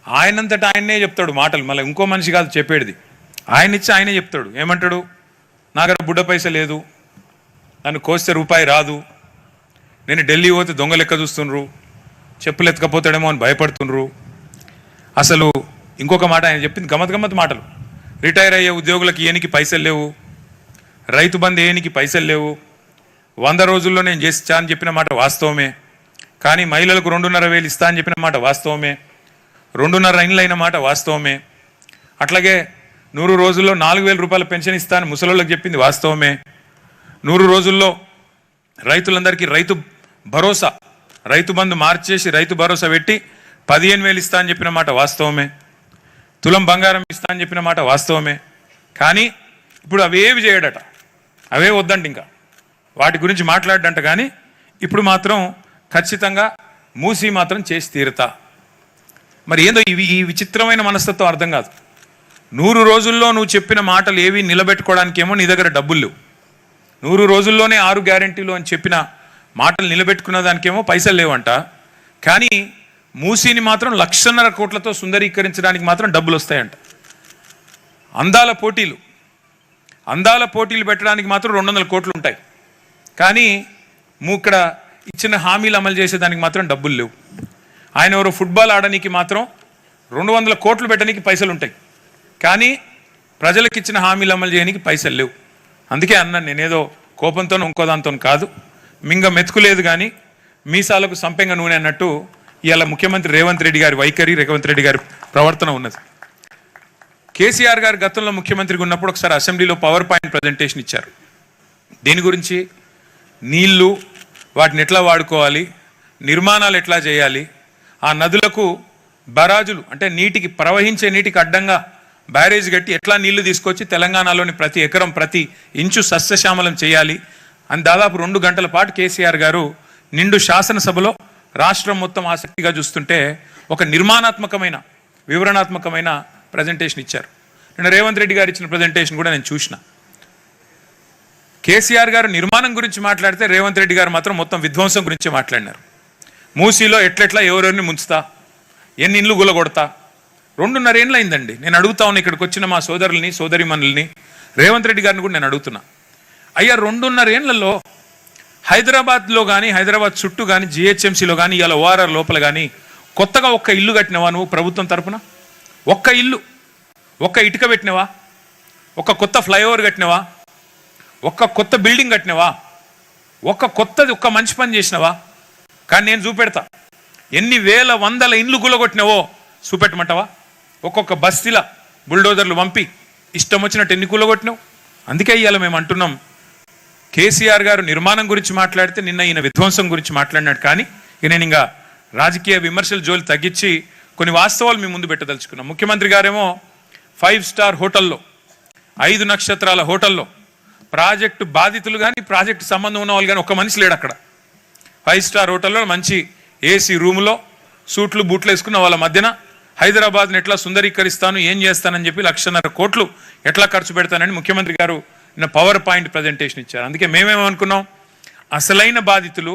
ఆయనంతటా ఆయన్నే చెప్తాడు మాటలు, మళ్ళీ ఇంకో మనిషి కాదు చెప్పేది, ఆయన ఇచ్చి ఆయనే చెప్తాడు. ఏమంటాడు? నా దగ్గర బుడ్డ పైస లేదు, నన్ను కోస్తే రూపాయి రాదు, నేను ఢిల్లీ పోతే దొంగ లెక్క చూస్తుండ్రు, చెప్పులు ఎత్తుకపోతాడేమో అని భయపడుతుండ్రు. అసలు ఇంకొక మాట ఆయన చెప్పింది గమ్మత్ మాటలు. రిటైర్ అయ్యే ఉద్యోగులకు ఏనికి పైసలు లేవు, రైతు బంధు ఏనికి పైసలు లేవు, 100 రోజుల్లో నేను చేస్తా అని చెప్పిన మాట వాస్తవమే, కానీ మహిళలకు 2,500 ఇస్తా అని చెప్పిన మాట వాస్తవమే, 2.5 ఇండ్లు అయిన మాట వాస్తవమే. అట్లాగే 100 రోజుల్లో 4,000 రూపాయల పెన్షన్ ఇస్తా అని ముసలోళ్ళకి చెప్పింది వాస్తవమే. 100 రోజుల్లో రైతులందరికీ రైతు బంధు మార్చేసి రైతు భరోసా పెట్టి 15,000 ఇస్తా అని చెప్పిన మాట వాస్తవమే. తులం బంగారం ఇస్తా అని చెప్పిన మాట వాస్తవమే. కానీ ఇప్పుడు అవేవి చేయడట, అవే వద్దంట, ఇంకా వాటి గురించి మాట్లాడంట. కానీ ఇప్పుడు మాత్రం ఖచ్చితంగా మూసి మాత్రం చేసి తీరుతా. మరి ఏందో ఈ విచిత్రమైన మనస్తత్వం అర్థం కాదు. 100 రోజుల్లో నువ్వు చెప్పిన మాటలు ఏవి నిలబెట్టుకోవడానికేమో నీ దగ్గర డబ్బులు లేవు. 100 రోజుల్లోనే 6 గ్యారెంటీలు అని చెప్పిన మాటలు నిలబెట్టుకున్న దానికేమో పైసలు లేవంట. కానీ మూసీని మాత్రం 1,50,000 కోట్లతో సుందరీకరించడానికి మాత్రం డబ్బులు వస్తాయంట. అందాల పోటీలు పెట్టడానికి మాత్రం 200 కోట్లు ఉంటాయి. కానీ ఇక్కడ ఇచ్చిన హామీలు అమలు చేసేదానికి మాత్రం డబ్బులు లేవు. ఆయన ఎవరో ఫుట్బాల్ ఆడడానికి మాత్రం 200 కోట్లు పెట్టడానికి పైసలు ఉంటాయి. కానీ ప్రజలకు ఇచ్చిన హామీలు అమలు చేయడానికి పైసలు లేవు. అందుకే అన్నాను, నేనేదో కోపంతో ఇంకోదాంతో కాదు, మింగ మెతుకులేదు కానీ మీసాలకు సంపెంగ నూనె అన్నట్టు ఇవాళ ముఖ్యమంత్రి రేవంత్ రెడ్డి గారి వైఖరి, రేవంత్ రెడ్డి గారి ప్రవర్తన ఉన్నది. కేసీఆర్ గారు గతంలో ముఖ్యమంత్రిగా ఉన్నప్పుడు ఒకసారి అసెంబ్లీలో పవర్ పాయింట్ ప్రజెంటేషన్ ఇచ్చారు. దీని గురించి నీళ్లు వాటిని ఎట్లా వాడుకోవాలి, నిర్మాణాలు ఎట్లా చేయాలి, ఆ నదులకు బరాజులు అంటే నీటికి ప్రవహించే నీటికి అడ్డంగా బ్యారేజ్ కట్టి ఎట్లా నీళ్లు తీసుకొచ్చి తెలంగాణలోని ప్రతి ఎకరం ప్రతి ఇంచు సస్యశ్యామలం చేయాలి అని దాదాపు 2 గంటల పాటు కేసీఆర్ గారు నిండు శాసనసభలో రాష్ట్రం మొత్తం ఆసక్తిగా చూస్తుంటే ఒక నిర్మాణాత్మకమైన వివరణాత్మకమైన ప్రజెంటేషన్ ఇచ్చారు. నేను రేవంత్ రెడ్డి గారు ఇచ్చిన ప్రజెంటేషన్ కూడా నేను చూసిన. కేసీఆర్ గారు నిర్మాణం గురించి మాట్లాడితే రేవంత్ రెడ్డి గారు మాత్రం మొత్తం విధ్వంసం గురించి మాట్లాడినారు. మూసీలో ఎట్లెట్లా ఎవరెవరిని ముంచుతా, ఎన్ని ఇండ్లు గులగొడతా. 2.5 ఏళ్ళు అయిందండి. నేను అడుగుతా ఉన్నా, ఇక్కడికి వచ్చిన మా సోదరుల్ని సోదరిమణుల్ని, రేవంత్ రెడ్డి గారిని కూడా నేను అడుగుతున్నా, అయ్యా 2.5 ఏళ్లలో హైదరాబాద్లో కానీ హైదరాబాద్ చుట్టూ కానీ జిహెచ్ఎంసీలో కానీ ఇలా ఓఆర్ఆర్ లోపల కానీ కొత్తగా ఒక్క ఇల్లు కట్టినవా నువ్వు ప్రభుత్వం తరఫున? ఒక్క ఇల్లు, ఒక్క ఇటుక పెట్టినవా? ఒక్క కొత్త ఫ్లైఓవర్ కట్టినవా? ఒక్క కొత్త బిల్డింగ్ కట్టినవా? ఒక్క మంచి పని చేసినవా? కానీ నేను చూపెడతా, ఎన్ని వేల వందల ఇండ్లు కూలగొట్టినవో చూపెట్టమంటావా? ఒక్కొక్క బస్తీల బుల్డోజర్లు పంపి ఇష్టం వచ్చినట్టు ఎన్ని కూలగొట్టినావు? అందుకే ఇవాళ మేము అంటున్నాం, కేసీఆర్ గారు నిర్మాణం గురించి మాట్లాడితే నిన్న ఈయన విధ్వంసం గురించి మాట్లాడినాడు. కానీ నేను ఇంకా రాజకీయ విమర్శల జోలు తగ్గించి కొన్ని వాస్తవాలు మీ ముందు పెట్టదలుచుకున్నాం. ముఖ్యమంత్రి గారేమో 5 స్టార్ హోటల్లో, 5 నక్షత్రాల హోటల్లో ప్రాజెక్టు బాధితులు కానీ ప్రాజెక్టు సంబంధం ఉన్న వాళ్ళు కానీ ఒక్క మనిషి లేడు అక్కడ. 5 స్టార్ హోటల్లో మంచి ఏసీ రూములో సూట్లు బూట్లు వేసుకున్న వాళ్ళ మధ్యన హైదరాబాద్ని ఎట్లా సుందరీకరిస్తాను, ఏం చేస్తానని చెప్పి 1,50,000 కోట్లు ఎట్లా ఖర్చు పెడతానని ముఖ్యమంత్రి గారు నిన్న పవర్ పాయింట్ ప్రజెంటేషన్ ఇచ్చారు. అందుకే మేమేమనుకున్నాం, అసలైన బాధితులు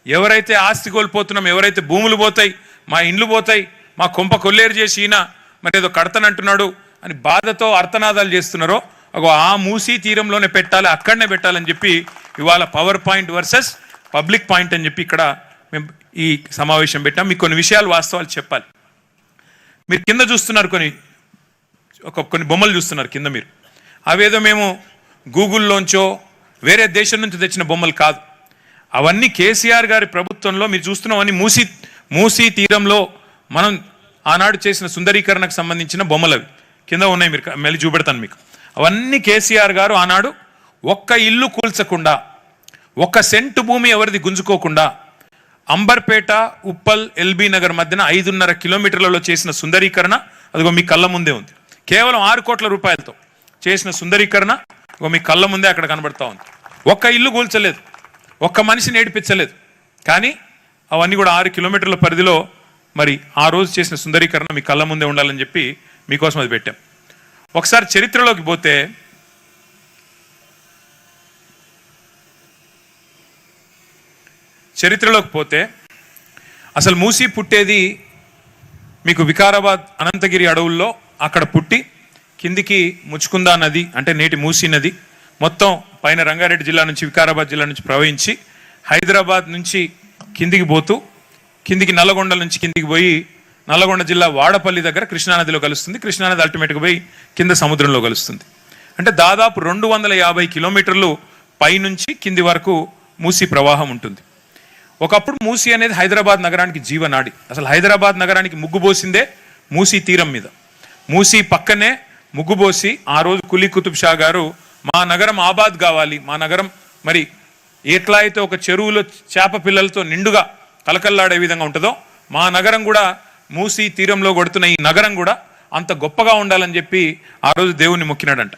ఎవరైతే ఆస్తి కోల్పోతున్నాం, ఎవరైతే భూములు పోతాయి, మా ఇండ్లు పోతాయి, మా కొంప కొల్లేరు చేసి ఈయన మరి ఏదో కడతానంటున్నాడు అని బాధతో అర్థనాదాలు చేస్తున్నారో ఆ మూసీ తీరంలోనే పెట్టాలి, అక్కడనే పెట్టాలని చెప్పి ఇవాళ power point versus public point అని చెప్పి ఇక్కడ మేము ఈ సమావేశం పెట్టాం. మీకు కొన్ని విషయాలు వాస్తవాలు చెప్పాలి. మీరు కింద చూస్తున్నారు, కొన్ని బొమ్మలు చూస్తున్నారు కింద మీరు. అవేదో మేము గూగుల్లోంచో వేరే దేశం నుంచి తెచ్చిన బొమ్మలు కాదు. అవన్నీ కేసీఆర్ గారి ప్రభుత్వంలో మీరు చూస్తున్నవన్నీ మూసీ తీరంలో మనం ఆనాడు చేసిన సుందరీకరణకు సంబంధించిన బొమ్మలు అవి కింద ఉన్నాయి. మీరు మళ్ళీ చూపెడతాను మీకు. అవన్నీ కేసీఆర్ గారు ఆనాడు ఒక్క ఇల్లు కూల్చకుండా, ఒక్క సెంటు భూమి ఎవరిది గుంజుకోకుండా అంబర్పేట, ఉప్పల్, ఎల్బీ నగర్ మధ్యన 5.5 కిలోమీటర్లలో చేసిన సుందరీకరణ అదిగో మీ కళ్ళ ముందే ఉంది. కేవలం 6 కోట్ల రూపాయలతో చేసిన సుందరీకరణ మీ కళ్ళ ముందే అక్కడ కనబడతా ఉంది. ఒక్క ఇల్లు కూల్చలేదు, ఒక్క మనిషిని ఏడిపించలేదు. కానీ అవన్నీ కూడా 6 కిలోమీటర్ల పరిధిలో మరి ఆ రోజు చేసిన సుందరీకరణ మీ కళ్ళ ముందే ఉండాలని చెప్పి మీకోసం అది పెట్టాం. ఒకసారి చరిత్రలోకి పోతే అసలు మూసీ పుట్టేది మీకు వికారాబాద్ అనంతగిరి అడవుల్లో అక్కడ పుట్టి కిందికి ముచ్చుకుందా నది అంటే నేటి మూసీ నది మొత్తం పైన రంగారెడ్డి జిల్లా నుంచి వికారాబాద్ జిల్లా నుంచి ప్రవహించి హైదరాబాద్ నుంచి కిందికి పోతూ కిందికి నల్లగొండ నుంచి కిందికి పోయి నల్లగొండ జిల్లా వాడపల్లి దగ్గర కృష్ణానదిలో కలుస్తుంది. కృష్ణానది అల్టిమేట్గా పోయి కింద సముద్రంలో కలుస్తుంది. అంటే దాదాపు 250 కిలోమీటర్లు పైనుంచి కింది వరకు మూసీ ప్రవాహం ఉంటుంది. ఒకప్పుడు మూసీ అనేది హైదరాబాద్ నగరానికి జీవనాడి. అసలు హైదరాబాద్ నగరానికి ముగ్గుపోసిందే మూసీ తీరం మీద. మూసీ పక్కనే ముగ్గుపోసి ఆ రోజు కులీ కుతుబ్ షా గారు మా నగరం ఆబాద్ కావాలి, మా నగరం మరి ఎట్లా అయితే ఒక చెరువులో చేప పిల్లలతో నిండుగా కలకల్లాడే విధంగా ఉంటుందో మా నగరం కూడా మూసీ తీరంలో కొడుతున్న ఈ నగరం కూడా అంత గొప్పగా ఉండాలని చెప్పి ఆ రోజు దేవుణ్ణి మొక్కినాడంట.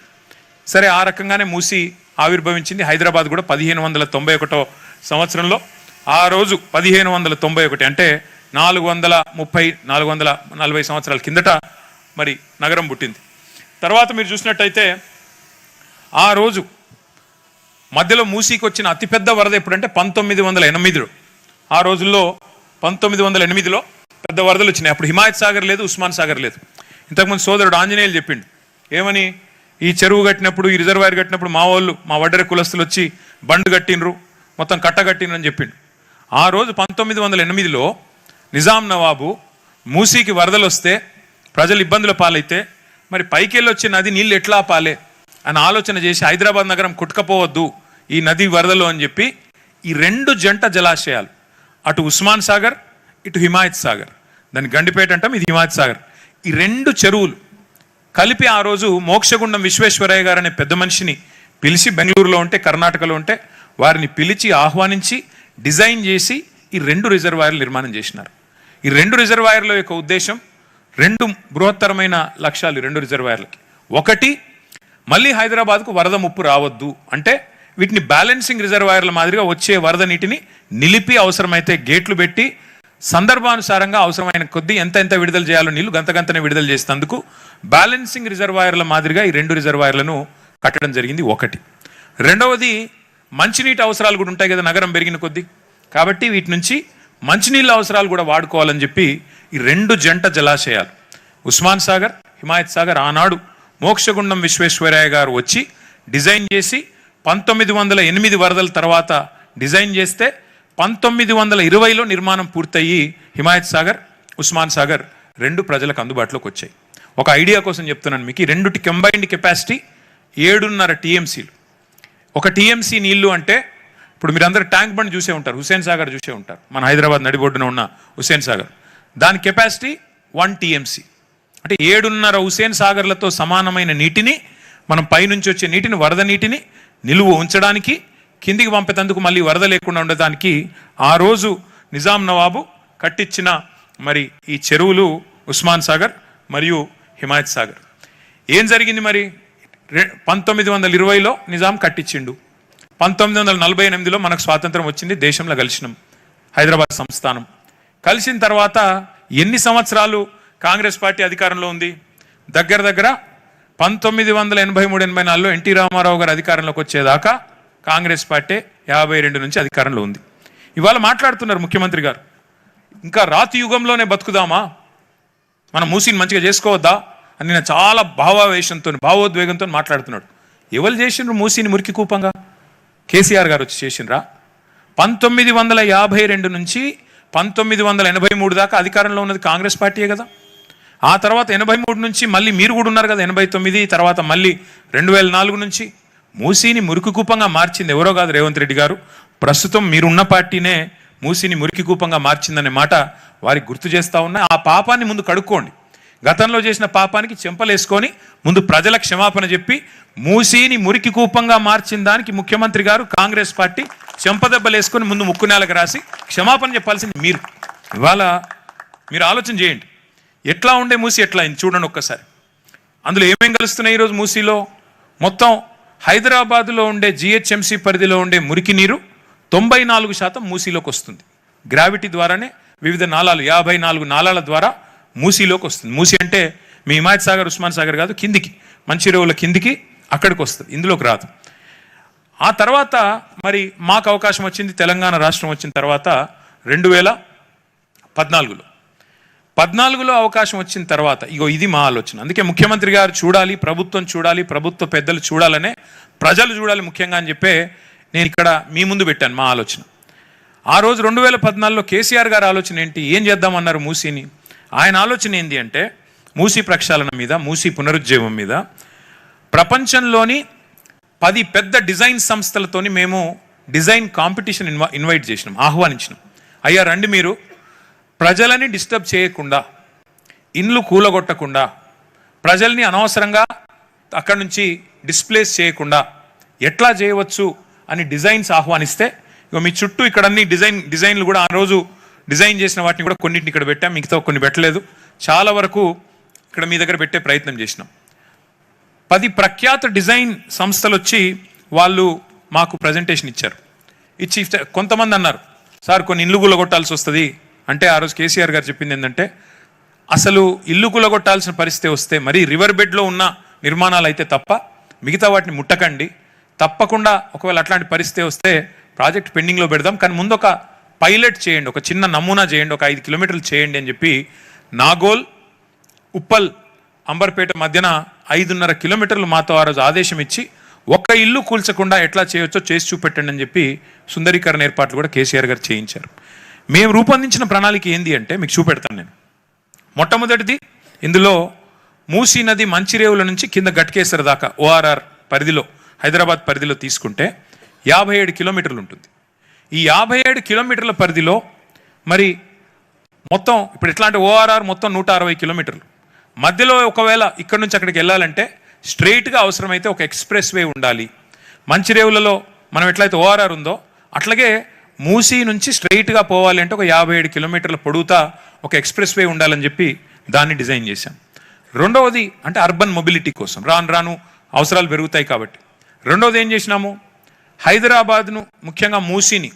సరే, ఆ రకంగానే మూసీ ఆవిర్భవించింది. హైదరాబాద్ కూడా 1591 సంవత్సరంలో ఆ రోజు 1591 అంటే 440 సంవత్సరాల కిందట మరి నగరం పుట్టింది. తర్వాత మీరు చూసినట్టయితే ఆ రోజు మధ్యలో మూసీకి వచ్చిన అతిపెద్ద వరద ఎప్పుడంటే 1908. ఆ రోజుల్లో 1908లో పెద్ద వరదలు వచ్చినాయి. అప్పుడు హిమాయత్ సాగర్ లేదు, ఉస్మాన్ సాగర్ లేదు. ఇంతకుముందు సోదరుడు ఆంజనేయులు చెప్పిండు ఏమని, ఈ చెరువు కట్టినప్పుడు ఈ రిజర్వాయర్ కట్టినప్పుడు మా వాళ్ళు మా వడ్డెర కులస్తులు వచ్చి బండు కట్టినరు, మొత్తం కట్టగట్టినరు అని చెప్పిండు. ఆ రోజు 1908లో నిజాం నవాబు మూసీకి వరదలు వస్తే ప్రజలు ఇబ్బందుల పాలైతే మరి పైకెళ్ళి వచ్చే నది నీళ్ళు ఎట్లా ఆపాలే అని ఆలోచన చేసి హైదరాబాద్ నగరం కొట్టుకపోవద్దు ఈ నది వరదలు అని చెప్పి ఈ 2 జంట జలాశయాలు, అటు ఉస్మాన్ సాగర్ ఇటు హిమాయత్ సాగర్, దాన్ని గండిపేట అంటాం, ఇది హిమాయత్ సాగర్, ఈ 2 చెరువులు కలిపి ఆ రోజు మోక్షగుండం విశ్వేశ్వరయ్య గారు అనే పెద్ద మనిషిని పిలిచి, బెంగళూరులో ఉంటే కర్ణాటకలో ఉంటే వారిని పిలిచి ఆహ్వానించి డిజైన్ చేసి ఈ 2 రిజర్వాయర్లు నిర్మాణం చేసినారు. ఈ 2 రిజర్వాయర్ల యొక్క ఉద్దేశం 2 బృహత్తరమైన లక్ష్యాలు. 2 రిజర్వాయర్లకి ఒకటి, మళ్ళీ హైదరాబాద్కు వరద ముప్పు రావద్దు అంటే వీటిని బ్యాలెన్సింగ్ రిజర్వాయర్ల మాదిరిగా వచ్చే వరద నీటిని నిలిపి అవసరమైతే గేట్లు పెట్టి సందర్భానుసారంగా అవసరమైన కొద్దీ ఎంత విడుదల చేయాలో నీళ్లు గంతనే విడుదల చేసేందుకు బ్యాలెన్సింగ్ రిజర్వాయర్ల మాదిరిగా ఈ 2 రిజర్వాయర్లను కట్టడం జరిగింది. ఒకటి. రెండవది, మంచినీటి అవసరాలు కూడా ఉంటాయి కదా నగరం పెరిగిన కొద్దీ, కాబట్టి వీటి నుంచి మంచినీళ్ళ అవసరాలు కూడా వాడుకోవాలని చెప్పి ఈ 2 జంట జలాశయాలు ఉస్మాన్ సాగర్, హిమాయత్ సాగర్ ఆనాడు మోక్షగుండం విశ్వేశ్వరయ్య గారు వచ్చి డిజైన్ చేసి 1908 వరదల తర్వాత డిజైన్ చేస్తే 1920లో నిర్మాణం పూర్తయ్యి హిమాయత్ సాగర్, ఉస్మాన్ సాగర్ 2 ప్రజలకు అందుబాటులోకి వచ్చాయి. ఒక ఐడియా కోసం చెప్తున్నాను మీకు, ఈ 2 కంబైన్డ్ కెపాసిటీ 7.5 టీఎంసీలు. ఒక టీఎంసీ నీళ్లు అంటే ఇప్పుడు మీరందరూ ట్యాంక్ బండ్ చూసే ఉంటారు, హుస్సేన్ సాగర్ చూసే ఉంటారు, మన హైదరాబాద్ నడిబొడ్డున ఉన్న హుస్సేన్ సాగర్, దాని కెపాసిటీ 1 టీఎంసీ. అంటే 7.5 హుస్సేన్ సాగర్లతో సమానమైన నీటిని మనం పైనుంచి వచ్చే నీటిని, వరద నీటిని నిలువ ఉంచడానికి, కిందికి పంపేందుకు మళ్ళీ వరద లేకుండా ఉండడానికి ఆ రోజు నిజాం నవాబు కట్టించిన మరి ఈ చెరువులు ఉస్మాన్ సాగర్ మరియు హిమాయత్ సాగర్. ఏం జరిగింది మరి, 1920లో నిజాం కట్టించిండు, 1948లో మనకు స్వాతంత్రం వచ్చింది, దేశంలో కలిసినాం, హైదరాబాద్ సంస్థానం. కలిసిన తర్వాత ఎన్ని సంవత్సరాలు కాంగ్రెస్ పార్టీ అధికారంలో ఉంది? దగ్గర 1983-84లో ఎన్టీ రామారావు గారు అధికారంలోకి వచ్చేదాకా కాంగ్రెస్ పార్టీ 52 నుంచి అధికారంలో ఉంది. ఇవాళ మాట్లాడుతున్నారు ముఖ్యమంత్రి గారు, ఇంకా రాతి యుగంలోనే బతుకుదామా, మనం మూసీని మంచిగా చేసుకోవద్దా అని నేను చాలా భావోద్వేగంతో మాట్లాడుతున్నాడు. ఎవరు చేసిండ్రు మూసీని మురికి కూపంగా? కేసీఆర్ గారు వచ్చి చేసిండ్రా? 1952 నుంచి 1983 దాకా అధికారంలో ఉన్నది కాంగ్రెస్ పార్టీయే కదా. ఆ తర్వాత 83 నుంచి మళ్ళీ మీరు కూడా ఉన్నారు కదా, 89 తర్వాత మళ్ళీ 2004 నుంచి మూసీని మురికి కూపంగా మార్చింది ఎవరో కాదు, రేవంత్ రెడ్డి గారు. ప్రస్తుతం మీరున్న పార్టీనే మూసీని మురికి కూపంగా మార్చిందనే మాట వారికి గుర్తు చేస్తూ ఉన్నా. ఆ పాపాన్ని ముందు కడుక్కోండి. గతంలో చేసిన పాపానికి చెంపలేసుకొని ముందు ప్రజల క్షమాపణ చెప్పి మూసీని మురికి కూపంగా మార్చిన దానికి ముఖ్యమంత్రి గారు, కాంగ్రెస్ పార్టీ చెంపదెబ్బలేసుకొని ముందు ముక్కు నేలకు రాసి క్షమాపణ చెప్పాల్సింది మీరు. ఇవాళ మీరు ఆలోచన చేయండి, ఎట్లా ఉండే మూసీ ఎట్లా అయింది చూడండి ఒక్కసారి. అందులో ఏమేం కలుస్తున్నాయి ఈరోజు మూసీలో? మొత్తం హైదరాబాదులో ఉండే జిహెచ్ఎంసీ పరిధిలో ఉండే మురికి నీరు 94% మూసీలోకి వస్తుంది. గ్రావిటీ ద్వారానే వివిధ నాళాలు, 54 నాళాల ద్వారా మూసీలోకి వస్తుంది. మూసీ అంటే మీ హిమాయత్ సాగర్, ఉస్మాన్ సాగర్ కాదు, కిందికి మంచిర్యాల కిందికి అక్కడికి వస్తుంది, ఇందులోకి రాదు. ఆ తర్వాత మరి మాకు అవకాశం వచ్చింది, తెలంగాణ రాష్ట్రం వచ్చిన తర్వాత 2014లో 14లో అవకాశం వచ్చిన తర్వాత ఇగో ఇది మా ఆలోచన. అందుకే ముఖ్యమంత్రి గారు చూడాలి, ప్రభుత్వం చూడాలి, ప్రభుత్వ పెద్దలు చూడాలనే, ప్రజలు చూడాలి ముఖ్యంగా అని చెప్పే నేను ఇక్కడ మీ ముందు పెట్టాను మా ఆలోచన. ఆ రోజు 2014లో కేసీఆర్ గారి ఆలోచన ఏంటి, ఏం చేద్దామన్నారు మూసీని. ఆయన ఆలోచన ఏంటి అంటే మూసీ ప్రక్షాళన మీద, మూసీ పునరుజ్జీవం మీద ప్రపంచంలోని 10 పెద్ద డిజైన్ సంస్థలతోని మేము డిజైన్ కాంపిటీషన్ ఇన్వైట్ చేసినాం, ఆహ్వానించినాం. అయ్యా రండి, మీరు ప్రజలని డిస్టర్బ్ చేయకుండా, ఇండ్లు కూలగొట్టకుండా, ప్రజల్ని అనవసరంగా అక్కడి నుంచి డిస్ప్లేస్ చేయకుండా ఎట్లా చేయవచ్చు అని డిజైన్స్ ఆహ్వానిస్తే, ఇక మీ చుట్టూ ఇక్కడ అన్ని డిజైన్లు కూడా ఆ రోజు డిజైన్ చేసిన వాటిని కూడా కొన్నింటిని ఇక్కడ పెట్టాం, మిగతా కొన్ని పెట్టలేదు. చాలా వరకు ఇక్కడ మీ దగ్గర పెట్టే ప్రయత్నం చేసినాం. 10 ప్రఖ్యాత డిజైన్ సంస్థలు వచ్చి వాళ్ళు మాకు ప్రజెంటేషన్ ఇచ్చారు. ఇచ్చి కొంతమంది అన్నారు, సార్ కొన్ని ఇల్లు కూలగొట్టాల్సి వస్తుంది అంటే, ఆ రోజు కేసీఆర్ గారు చెప్పింది ఏంటంటే, అసలు ఇల్లు కూలగొట్టాల్సిన పరిస్థితి వస్తే మరి రివర్ బెడ్లో ఉన్న నిర్మాణాలు అయితే తప్ప మిగతా వాటిని ముట్టకండి, తప్పకుండా ఒకవేళ అట్లాంటి పరిస్థితి వస్తే ప్రాజెక్ట్ పెండింగ్లో పెడదాం, కానీ ముందు ఒక పైలట్ చేయండి, ఒక చిన్న నమూనా చేయండి, ఒక 5 కిలోమీటర్లు చేయండి అని చెప్పి నాగోల్, ఉప్పల్, అంబర్పేట మధ్యన 5.5 కిలోమీటర్లు మాతో ఆ రోజు ఆదేశం ఇచ్చి ఒక్క ఇల్లు కూల్చకుండా ఎట్లా చేయొచ్చో చేసి చూపెట్టండి అని చెప్పి సుందరీకరణ ఏర్పాట్లు కూడా కేసీఆర్ గారు చేయించారు. మేము రూపొందించిన ప్రణాళిక ఏంది అంటే మీకు చూపెడతాను నేను. మొట్టమొదటిది, ఇందులో మూసీ నది మంచిరేవుల నుంచి కింద గట్కేసర్ దాకా ఓఆర్ఆర్ పరిధిలో, హైదరాబాద్ పరిధిలో తీసుకుంటే 57 కిలోమీటర్లు ఉంటుంది. ఈ 57 కిలోమీటర్ల పరిధిలో మరి మొత్తం ఇప్పుడు ఎట్లా అంటే ఓఆర్ఆర్ మొత్తం 160 కిలోమీటర్లు. మధ్యలో ఒకవేళ ఇక్కడ నుంచి అక్కడికి వెళ్ళాలంటే స్ట్రెయిట్గా అవసరమైతే ఒక ఎక్స్ప్రెస్ వే ఉండాలి. మంచిరేవులలో మనం ఎట్లయితే ఓఆర్ఆర్ ఉందో అట్లాగే మూసీ నుంచి స్ట్రెయిట్గా పోవాలి అంటే ఒక 57 కిలోమీటర్ల పొడవుతా ఒక ఎక్స్ప్రెస్ వే ఉండాలని చెప్పి దాన్ని డిజైన్ చేశాం. రెండవది అంటే అర్బన్ మొబిలిటీ కోసం, రాను రాను అవసరాలు పెరుగుతాయి కాబట్టి రెండవది ఏం చేసినాము, హైదరాబాద్ను ముఖ్యంగా మూసీని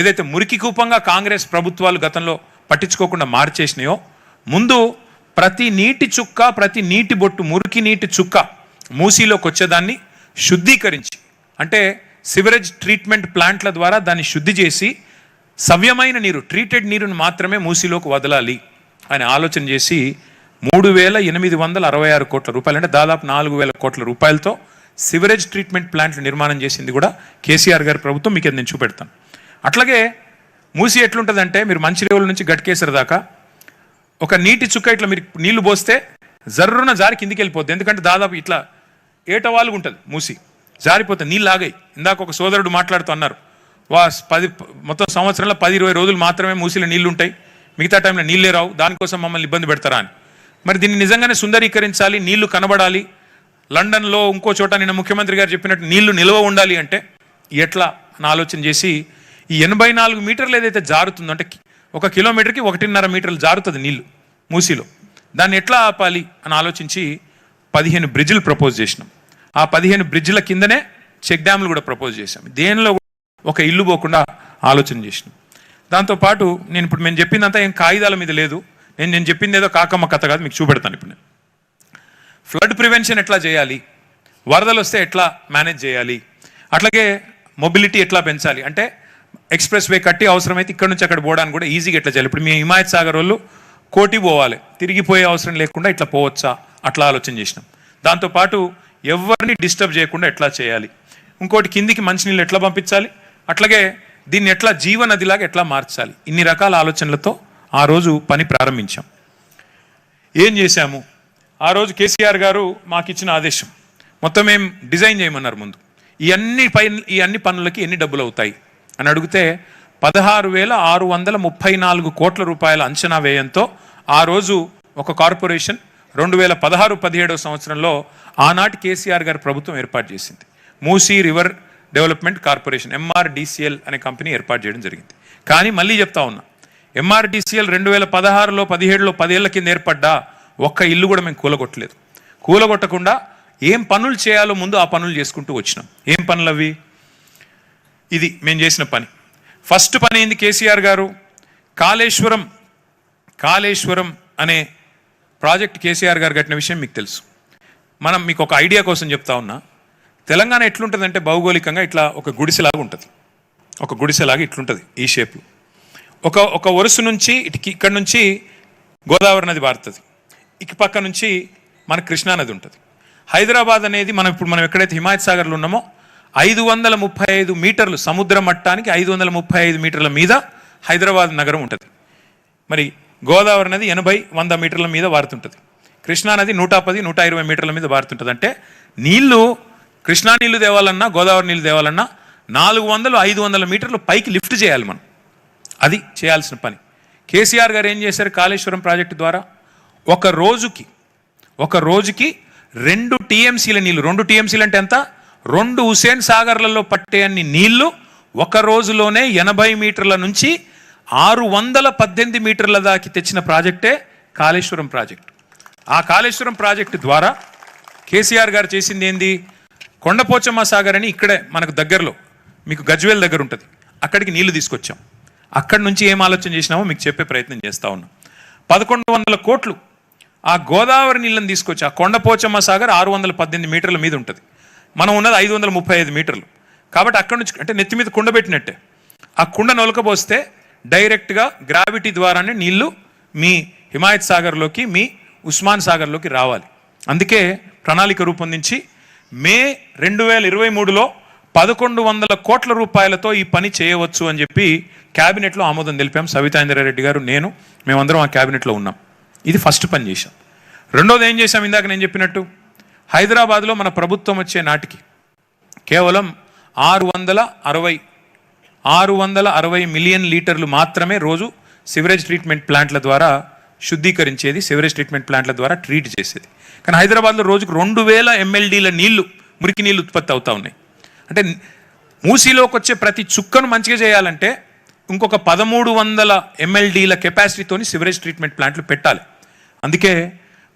ఏదైతే మురికి కూపంగా కాంగ్రెస్ ప్రభుత్వాలు గతంలో పట్టించుకోకుండా మార్చేసినాయో, ముందు ప్రతి నీటి చుక్క, ప్రతి నీటి బొట్టు, మురికి నీటి చుక్క మూసీలోకి వచ్చేదాన్ని శుద్ధీకరించి, అంటే సివరేజ్ ట్రీట్మెంట్ ప్లాంట్ల ద్వారా దాన్ని శుద్ధి చేసి సవ్యమైన నీరు, ట్రీటెడ్ నీరుని మాత్రమే మూసీలోకి వదలాలి అని ఆలోచన చేసి 3,866 కోట్ల రూపాయలు, అంటే దాదాపు 4,000 కోట్ల రూపాయలతో సివరేజ్ ట్రీట్మెంట్ ప్లాంట్లు నిర్మాణం చేసింది కూడా కేసీఆర్ గారి ప్రభుత్వం. మీకు నేను చూపెడతాను. అట్లాగే మూసీ ఎట్లుంటుందంటే, మీరు మంచిరేవుల నుంచి గట్కేసర్ దాకా ఒక నీటి చుక్క ఇట్లా మీరు నీళ్లు పోస్తే జర్రున జారి కిందికి వెళ్ళిపోద్ది. ఎందుకంటే దాదాపు ఇట్లా ఏటవాలుగా ఉంటుంది మూసీ, జారిపోతుంది, నీళ్ళు ఆగాయి. ఇందాక ఒక సోదరుడు మాట్లాడుతూ అన్నారు, మొత్తం సంవత్సరంలో 10-20 రోజులు మాత్రమే మూసీలో నీళ్లు ఉంటాయి, మిగతా టైంలో నీళ్ళే రావు, దానికోసం మమ్మల్ని ఇబ్బంది పెడతారా అని. మరి దీన్ని నిజంగానే సుందరీకరించాలి, నీళ్లు కనబడాలి, లండన్లో ఇంకో చోట నిన్న ముఖ్యమంత్రి గారు చెప్పినట్టు నీళ్లు నిల్వ ఉండాలి అంటే ఎట్లా అని ఆలోచన చేసి ఈ 84 మీటర్లు ఏదైతే జారుతుందో, అంటే 1 కిలోమీటర్కి 1.5 మీటర్లు జారుతుంది నీళ్లు మూసీలో, దాన్ని ఎట్లా ఆపాలి అని ఆలోచించి 15 బ్రిడ్జిలు ప్రపోజ్ చేసినాం. ఆ 15 బ్రిడ్జిల కిందనే చెక్ డ్యామ్లు కూడా ప్రపోజ్ చేశాం. దేనిలో ఒక ఇల్లు పోకుండా ఆలోచన చేసినాం. దాంతోపాటు మేము చెప్పిందంతా ఏం కాగితాల మీద లేదు, నేను చెప్పింది ఏదో కాకమ్మ కథ కాదు, మీకు చూపెడతాను. ఇప్పుడు నేను ఫ్లడ్ ప్రివెన్షన్ ఎట్లా చేయాలి, వరదలు వస్తే ఎట్లా మేనేజ్ చేయాలి, అట్లాగే మొబిలిటీ ఎట్లా పెంచాలి, అంటే ఎక్స్ప్రెస్ వే కట్టి అవసరమైతే ఇక్కడ నుంచి అక్కడ పోవడానికి కూడా ఈజీగా ఎట్లా చేయాలి. ఇప్పుడు మీ హిమాయత్ సాగర్ వాళ్ళు కోటి పోవాలి, తిరిగిపోయే అవసరం లేకుండా ఇట్లా పోవచ్చా, అట్లా ఆలోచన చేసినాం. దాంతోపాటు ఎవరిని డిస్టర్బ్ చేయకుండా ఎట్లా చేయాలి, ఇంకోటి కిందికి మంచినీళ్ళు ఎట్లా పంపించాలి, అట్లాగే దీన్ని ఎట్లా జీవనదిలాగా ఎట్లా మార్చాలి, ఇన్ని రకాల ఆలోచనలతో ఆ రోజు పని ప్రారంభించాం. ఏం చేశాము, ఆ రోజు కేసీఆర్ గారు మాకు ఇచ్చిన ఆదేశం మొత్తం ఏం డిజైన్ చేయమన్నారు. ముందు ఈ అన్ని పనులకి ఎన్ని డబ్బులు అవుతాయి అని అడిగితే 16,634 కోట్ల రూపాయల అంచనా వ్యయంతో ఆ రోజు ఒక కార్పొరేషన్ 2016-17 సంవత్సరంలో ఆనాటి కేసీఆర్ గారి ప్రభుత్వం ఏర్పాటు చేసింది. Musi river development corporation, MRDCL అనే కంపెనీ ఏర్పాటు చేయడం జరిగింది. కానీ మళ్ళీ చెప్తా ఉన్నా, MRDCL 2016లో 17లో 10 ఏళ్ల కింద ఏర్పడ్డా ఒక్క ఇల్లు కూడా మేము కూలగొట్టలేదు. కూలగొట్టకుండా ఏం పనులు చేయాలో ముందు ఆ పనులు చేసుకుంటూ వచ్చినాం. ఏం పనులు అవి? ఇది మేము చేసిన పని. ఫస్ట్ పని ఏంది, కేసీఆర్ గారు కాళేశ్వరం అనే ప్రాజెక్ట్ కేసీఆర్ గారు కట్టిన విషయం మీకు తెలుసు. మీకు ఒక ఐడియా కోసం చెప్తా ఉన్నా, తెలంగాణ ఎట్లుంటుందంటే భౌగోళికంగా ఇట్లా ఒక గుడిసెలాగా ఉంటుంది, ఇట్లుంటుంది ఈ షేప్లో. ఒక వరుస నుంచి ఇక్కడ నుంచి గోదావరి నది పారుతుంది, ఇక పక్క నుంచి మన కృష్ణా నది ఉంటుంది. హైదరాబాద్ అనేది మనం ఎక్కడైతే హిమాయత్ సాగర్లో ఉన్నామో 535 మీటర్లు సముద్ర మట్టానికి 535 మీటర్ల మీద హైదరాబాద్ నగరం ఉంటుంది. మరి గోదావరి నది 80-100 మీటర్ల మీద వారుతుంటుంది. కృష్ణా నది 110-120 మీటర్ల మీద వారుతుంటుంది. అంటే నీళ్లు కృష్ణా నీళ్లు తేవాలన్నా గోదావరి నీళ్లు తేవాలన్నా 400-500 మీటర్లు పైకి లిఫ్ట్ చేయాలి మనం. అది చేయాల్సిన పని. కేసీఆర్ గారు ఏం చేశారు? కాళేశ్వరం ప్రాజెక్టు ద్వారా ఒక రోజుకి 2 టీఎంసీల నీళ్లు, 2 టీఎంసీలు అంటే ఎంత? 2 హుసేన్ సాగర్లలో పట్టే అన్ని నీళ్లు ఒక రోజులోనే 80 మీటర్ల నుంచి 618 మీటర్ల దాకా తెచ్చిన ప్రాజెక్టే కాళేశ్వరం ప్రాజెక్టు. ఆ కాళేశ్వరం ప్రాజెక్టు ద్వారా కేసీఆర్ గారు చేసింది ఏంది? కొండపోచమ్మ సాగర్ అని ఇక్కడే మనకు దగ్గరలో, మీకు గజ్వేల్ దగ్గర ఉంటుంది, అక్కడికి నీళ్లు తీసుకొచ్చాం. అక్కడి నుంచి ఏం ఆలోచన చేసినామో మీకు చెప్పే ప్రయత్నం చేస్తూ ఉన్నాం. 1100 కోట్లు ఆ గోదావరి నీళ్ళని తీసుకొచ్చి, ఆ కొండపోచమ్మ సాగర్ 618 మీటర్ల మీద ఉంటుంది, మనం ఉన్నది 535 మీటర్లు. కాబట్టి అక్కడి నుంచి అంటే నెత్తి మీద కుండ పెట్టినట్టే, ఆ కుండ నొలకపోస్తే డైరెక్ట్గా గ్రావిటీ ద్వారానే నీళ్లు మీ హిమాయత్ సాగర్లోకి, మీ ఉస్మాన్ సాగర్లోకి రావాలి. అందుకే ప్రణాళిక రూపొందించి మే 2023లో 1100 కోట్ల రూపాయలతో ఈ పని చేయవచ్చు అని చెప్పి క్యాబినెట్లో ఆమోదం తెలిపాం. సవితా ఇంద్రారెడ్డి గారు, మేమందరం ఆ క్యాబినెట్లో ఉన్నాం. ఇది ఫస్ట్ పని చేశాం. రెండోది ఏం చేశాం? ఇందాక నేను చెప్పినట్టు హైదరాబాద్లో మన ప్రభుత్వం వచ్చే నాటికి కేవలం 660 మిలియన్ లీటర్లు మాత్రమే రోజు సివరేజ్ ట్రీట్మెంట్ ప్లాంట్ల ద్వారా శుద్ధీకరించేది, సివరేజ్ ట్రీట్మెంట్ ప్లాంట్ల ద్వారా ట్రీట్ చేసేది. కానీ హైదరాబాద్లో రోజుకు 2000 MLDల నీళ్లు, మురికి నీళ్ళు ఉత్పత్తి అవుతూ ఉన్నాయి. అంటే మూసీలోకి వచ్చే ప్రతి చుక్కను మంచిగా చేయాలంటే ఇంకొక 1300 MLDల కెపాసిటీతోని సివరేజ్ ట్రీట్మెంట్ ప్లాంట్లు పెట్టాలి. అందుకే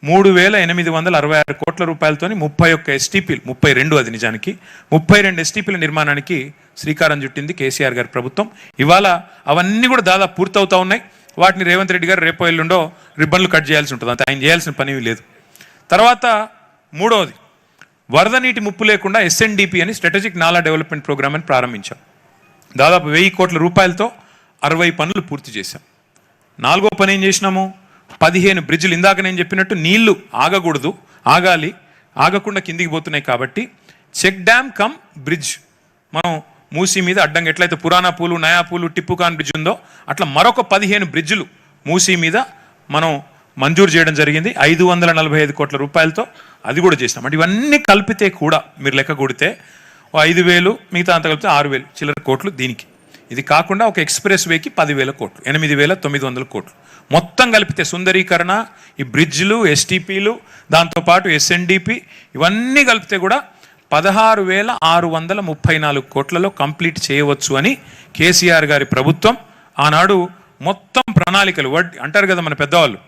3866 కోట్ల రూపాయలతోని 31 STPలు, 32 అది నిజానికి 32 STPల నిర్మాణానికి శ్రీకారం చుట్టింది కేసీఆర్ గారి ప్రభుత్వం. ఇవాళ అవన్నీ కూడా దాదాపు పూర్తవుతూ ఉన్నాయి. వాటిని రేవంత్ రెడ్డి గారు రేపో ఎల్లుండో రిబ్బన్లు కట్ చేయాల్సి ఉంటుంది, అంత ఆయన చేయాల్సిన పని లేదు. తర్వాత మూడవది, వరద నీటి ముప్పు లేకుండా SNDP అని స్ట్రాటజిక్ నాలా డెవలప్మెంట్ ప్రోగ్రామ్ అని ప్రారంభించాం. దాదాపు 1000 కోట్ల రూపాయలతో 60 పనులు పూర్తి చేశాం. నాలుగో పని ఏం చేసినాము? 15 బ్రిడ్జిలు. ఇందాక నేను చెప్పినట్టు నీళ్లు ఆగకూడదు, ఆగకుండా కిందికి పోతున్నాయి కాబట్టి చెక్ డ్యామ్ కమ్ బ్రిడ్జ్ మనం మూసీ మీద అడ్డంగా ఎట్లయితే పురాణా పూలు, నయా పూలు, టిప్పు ఖాన్ బ్రిడ్జ్ ఉందో అట్లా మరొక 15 బ్రిడ్జిలు మూసీ మీద మనం మంజూరు చేయడం జరిగింది 545 కోట్ల రూపాయలతో. అది కూడా చేసినాం. అంటే ఇవన్నీ కలిపితే కూడా మీరు లెక్క కొడితే 5000, మిగతా అంత కలిపితే 6000 చిల్లర కోట్లు దీనికి. ఇది కాకుండా ఒక ఎక్స్ప్రెస్ వేకి 10,000 కోట్లు, 8,900 కోట్లు. మొత్తం కలిపితే సుందరీకరణ, ఈ బ్రిడ్జ్లు, STPలు, దాంతోపాటు SNDP ఇవన్నీ కలిపితే కూడా 16,634 కోట్లలో కంప్లీట్ చేయవచ్చు అని కేసీఆర్ గారి ప్రభుత్వం ఆనాడు మొత్తం ప్రణాళికలు అంటారు కదా మన పెద్దవాళ్ళు,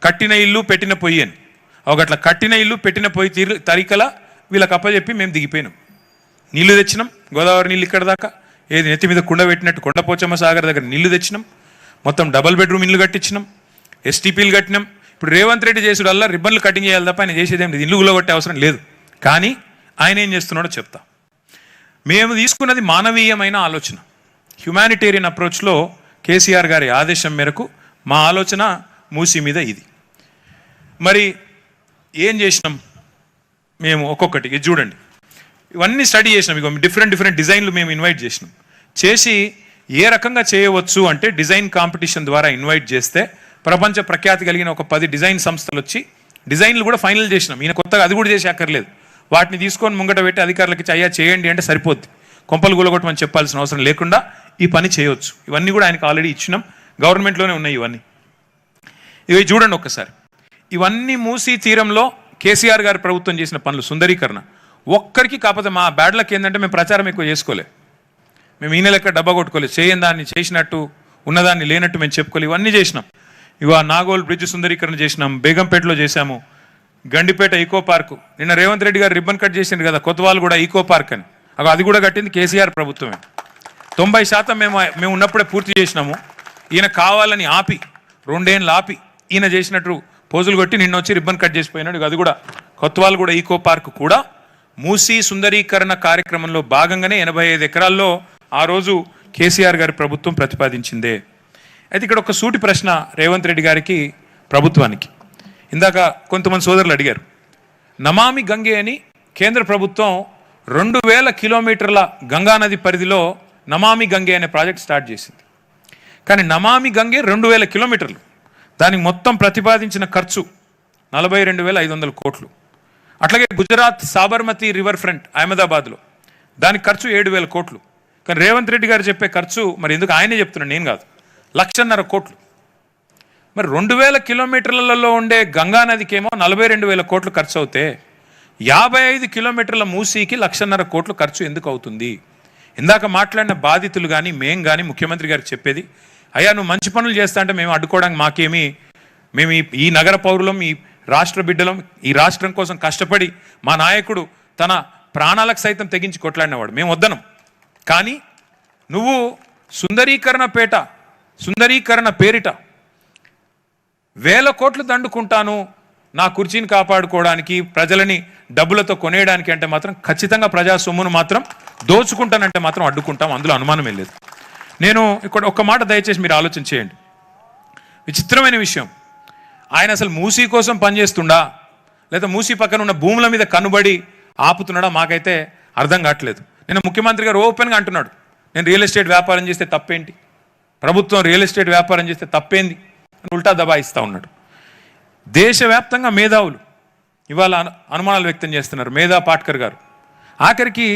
కట్టిన ఇల్లు పెట్టిన పొయ్యి అని. ఒకట్లా కట్టిన ఇల్లు పెట్టిన పొయ్యి తరికల వీళ్ళకి అప్పచెప్పి మేము దిగిపోయినాం. నీళ్లు తెచ్చినాం, గోదావరి నీళ్ళు ఇక్కడ దాకా, ఏది నెత్తి మీద కుండ పెట్టినట్టు కొండపోచమ్మ సాగర్ దగ్గర నీళ్లు తెచ్చినాం, మొత్తం డబల్ బెడ్రూమ్ ఇల్లు కట్టించినాం, STPలు కట్టినాం. ఇప్పుడు రేవంత్ రెడ్డి చేసుడల్లా రిబ్బన్లు కటింగ్ చేయాలి తప్ప ఆయన చేసేది ఏం లేదు, ఇల్లు గుల్లగొట్టే అవసరం లేదు. కానీ ఆయన ఏం చేస్తున్నాడో చెప్తా. మేము తీసుకున్నది మానవీయమైన ఆలోచన, హ్యుమానిటేరియన్ అప్రోచ్లో కేసీఆర్ గారి ఆదేశం మేరకు మా ఆలోచన మూసీ మీద ఇది. మరి ఏం చేసినాం మేము? ఒక్కొక్కటి ఇది చూడండి, ఇవన్నీ స్టడీ చేసినాం. ఇక డిఫరెంట్ డిజైన్లు మేము ఇన్వైట్ చేసినాం. చేసి ఏ రకంగా చేయవచ్చు అంటే డిజైన్ కాంపిటీషన్ ద్వారా ఇన్వైట్ చేస్తే ప్రపంచ ప్రఖ్యాతి కలిగిన ఒక 10 డిజైన్ సంస్థలు వచ్చి డిజైన్లు కూడా ఫైనల్ చేసినాం. ఈయన కొత్తగా అది కూడా చేసి అక్కర్లేదు, వాటిని తీసుకొని ముంగట పెట్టి అధికారులకు ఇచ్చి అయ్యా చేయండి అంటే సరిపోద్ది, కొంపలు గులగొట్టమని చెప్పాల్సిన అవసరం లేకుండా ఈ పని చేయవచ్చు. ఇవన్నీ కూడా ఆయనకు ఆల్రెడీ ఇచ్చినాం, గవర్నమెంట్లోనే ఉన్నాయి ఇవన్నీ. ఇవి చూడండి ఒక్కసారి. ఇవన్నీ మూసీ తీరంలో కేసీఆర్ గారి ప్రభుత్వం చేసిన పనులు, సుందరీకరణ. ఒక్కరికి కాకపోతే మా బ్యాడ్ లక్ ఏంటంటే మేము ప్రచారం ఎక్కువ చేసుకోలే, మేము ఈయన లెక్క డబ్బా కొట్టుకోలేదు, చేయని దాన్ని చేసినట్టు, ఉన్నదాన్ని లేనట్టు మేము చెప్పుకోలేదు. ఇవన్నీ చేసినాం. ఇవా నాగోల్ బ్రిడ్జ్ సుందరీకరణ చేసినాం, బేగంపేటలో చేశాము, గండిపేట ఈకో పార్కు. నిన్న రేవంత్ రెడ్డి గారు రిబ్బన్ కట్ చేసిండు కదా, కొత్తవాళ్ళు కూడా ఈకో పార్క్ అని, అది కూడా కట్టింది కేసీఆర్ ప్రభుత్వమే. 90% మేము ఉన్నప్పుడే పూర్తి చేసినాము. ఈయన కావాలని ఆపి 2 ఏళ్ళు ఆపి ఈయన చేసినట్టు పోజులు కొట్టి నిన్న వచ్చి రిబ్బన్ కట్ చేసిపోయినాడు. అది కూడా కొత్తవాళ్ళు కూడా ఈకో పార్క్ కూడా మూసీ సుందరీకరణ కార్యక్రమంలో భాగంగానే 85 ఎకరాల్లో ఆ రోజు కేసీఆర్ గారి ప్రభుత్వం ప్రతిపాదించిందే. అయితే ఇక్కడ ఒక సూటి ప్రశ్న రేవంత్ రెడ్డి గారికి ప్రభుత్వానికి. ఇందాక కొంతమంది సోదరులు అడిగారు, నమామి గంగే అని కేంద్ర ప్రభుత్వం 2000 కిలోమీటర్ల గంగానది పరిధిలో నమామి గంగే అనే ప్రాజెక్ట్ స్టార్ట్ చేసింది. కానీ నమామి గంగే 2000 కిలోమీటర్లు, దానికి మొత్తం ప్రతిపాదించిన ఖర్చు 42,500 కోట్లు. అట్లాగే గుజరాత్ సాబర్మతి రివర్ ఫ్రంట్ అహ్మదాబాద్లో దానికి ఖర్చు 7,000 కోట్లు. కానీ రేవంత్ రెడ్డి గారు చెప్పే ఖర్చు మరి ఎందుకు ఆయనే చెప్తున్నాడు, నేను కాదు, 1,50,000 కోట్లు. మరి 2000 కిలోమీటర్లలో ఉండే గంగానదికేమో 42,000 కోట్లు ఖర్చు అవుతే 55 కిలోమీటర్ల మూసీకి 1,50,000 కోట్లు ఖర్చు ఎందుకు అవుతుంది? ఇందాక మాట్లాడిన బాధితులు కానీ మేం కానీ ముఖ్యమంత్రి గారికి చెప్పేది, అయ్యా నువ్వు మంచి పనులు చేస్తా అంటే మేము అడ్డుకోవడానికి మేము ఈ నగర పౌరులం, ఈ రాష్ట్ర బిడ్డలం, ఈ రాష్ట్రం కోసం కష్టపడి మా నాయకుడు తన ప్రాణాలకు సైతం తెగించి కొట్లాడినవాడు, మేము వద్దనం. కానీ నువ్వు సుందరీకరణ పేరిట 1000 కోట్లు దండుకుంటాను నా కుర్చీని కాపాడుకోవడానికి, ప్రజలని డబ్బులతో కొనేయడానికి అంటే మాత్రం ఖచ్చితంగా ప్రజా సొమ్మును మాత్రం దోచుకుంటానంటే మాత్రం అడ్డుకుంటాం, అందులో అనుమానమే లేదు. నేను ఇక్కడ ఒక్క మాట దయచేసి మీరు ఆలోచన చేయండి. విచిత్రమైన విషయం, ఆయన అసలు మూసీ కోసం పనిచేస్తుండా లేదా మూసీ పక్కన ఉన్న భూముల మీద కనుబడి ఆపుతున్నాడా మాకైతే అర్థం కావట్లేదు. నేను ముఖ్యమంత్రి గారు ఓపెన్గా అంటున్నాడు, నేను రియల్ ఎస్టేట్ వ్యాపారం చేస్తే తప్పేంటి, ప్రభుత్వం రియల్ ఎస్టేట్ వ్యాపారం చేస్తే తప్పేంది అని ఉల్టా దబాయిస్తూ ఉన్నాడు. దేశవ్యాప్తంగా మేధావులు ఇవాళ అనుమానాలు వ్యక్తం చేస్తున్నారు. మేధా పాట్కర్ గారు, ఆఖరికి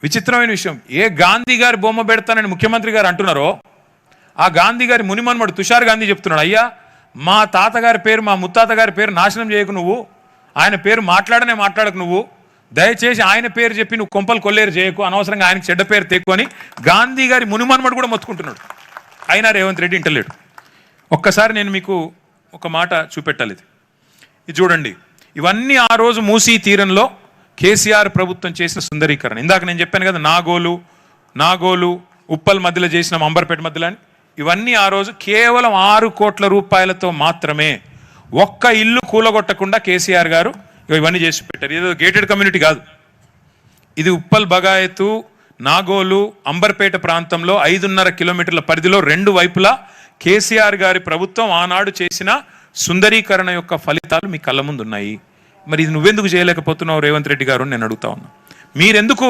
విచిత్రమైన విషయం, ఏ గాంధీ గారి బొమ్మ పెడతానని ముఖ్యమంత్రి గారు అంటున్నారో ఆ గాంధీ గారి మునిమన్మడు తుషార్ గాంధీ చెప్తున్నాడు, అయ్యా మా తాతగారి పేరు మా ముత్తాత గారి పేరు నాశనం చేయకు, నువ్వు ఆయన పేరు మాట్లాడకు, నువ్వు దయచేసి ఆయన పేరు చెప్పి నువ్వు కొంపలు కొల్లేరు చేయకు, అనవసరంగా ఆయనకి చెడ్డ పేరు తెక్కు అని గాంధీ గారి మునిమన్మడు కూడా మొత్తుకుంటున్నాడు. అయినా రేవంత్ రెడ్డి ఇంటలేడు. ఒక్కసారి నేను మీకు ఒక మాట చూపెట్టాలి. ఇది చూడండి, ఇవన్నీ ఆ రోజు మూసీ తీరంలో కేసీఆర్ ప్రభుత్వం చేసిన సుందరీకరణ. ఇందాక నేను చెప్పాను కదా, నాగోలు ఉప్పల్ మధ్యలో చేసిన అంబర్పేట మధ్యలో అని, ఇవన్నీ ఆ రోజు కేవలం 6 కోట్ల రూపాయలతో మాత్రమే, ఒక్క ఇల్లు కూలగొట్టకుండా కేసీఆర్ గారు ఇవన్నీ చేసి పెట్టారు. ఏదో గేటెడ్ కమ్యూనిటీ కాదు, ఇది ఉప్పల్ బగాయతు నాగోలు అంబర్పేట ప్రాంతంలో 5.5 కిలోమీటర్ల పరిధిలో 2 వైపులా కేసీఆర్ గారి ప్రభుత్వం ఆనాడు చేసిన సుందరీకరణ యొక్క ఫలితాలు మీ కళ్ళ ముందు ఉన్నాయి. మరి ఇది నువ్వెందుకు చేయలేకపోతున్నావు రేవంత్ రెడ్డి గారు నేను అడుగుతా ఉన్నా. మీరెందుకు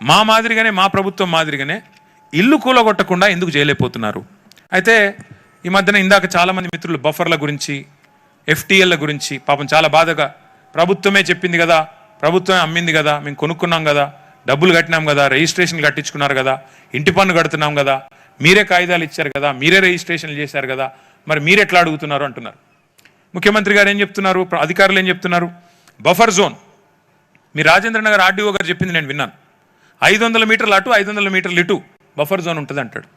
మా మాదిరిగానే, మా ప్రభుత్వం మాదిరిగానే ఇల్లు కూలగొట్టకుండా ఎందుకు చేయలేకపోతున్నారు? అయితే ఈ మధ్యన ఇందాక చాలామంది మిత్రులు బఫర్ల గురించి, FTLల గురించి పాపం చాలా బాధగా, ప్రభుత్వమే చెప్పింది కదా, ప్రభుత్వమే అమ్మింది కదా, మేము కొనుక్కున్నాం కదా, డబ్బులు కట్టినాం కదా, రిజిస్ట్రేషన్ కట్టించుకున్నారు కదా, ఇంటి పన్ను కడుతున్నాం కదా, మీరే కాగితాలు ఇచ్చారు కదా, మీరే రిజిస్ట్రేషన్లు చేశారు కదా, మరి మీరెట్లా అడుగుతున్నారు అంటున్నారు. ముఖ్యమంత్రి గారు ఏం చెప్తున్నారు, అధికారులు ఏం చెప్తున్నారు, బఫర్ జోన్, మీ రాజేంద్ర నగర్ RDO గారు చెప్పింది నేను విన్నాను, 500 మీటర్లు అటు 500 మీటర్లు ఇటు బఫర్ జోన్ ఉంటుంది అంటాడు.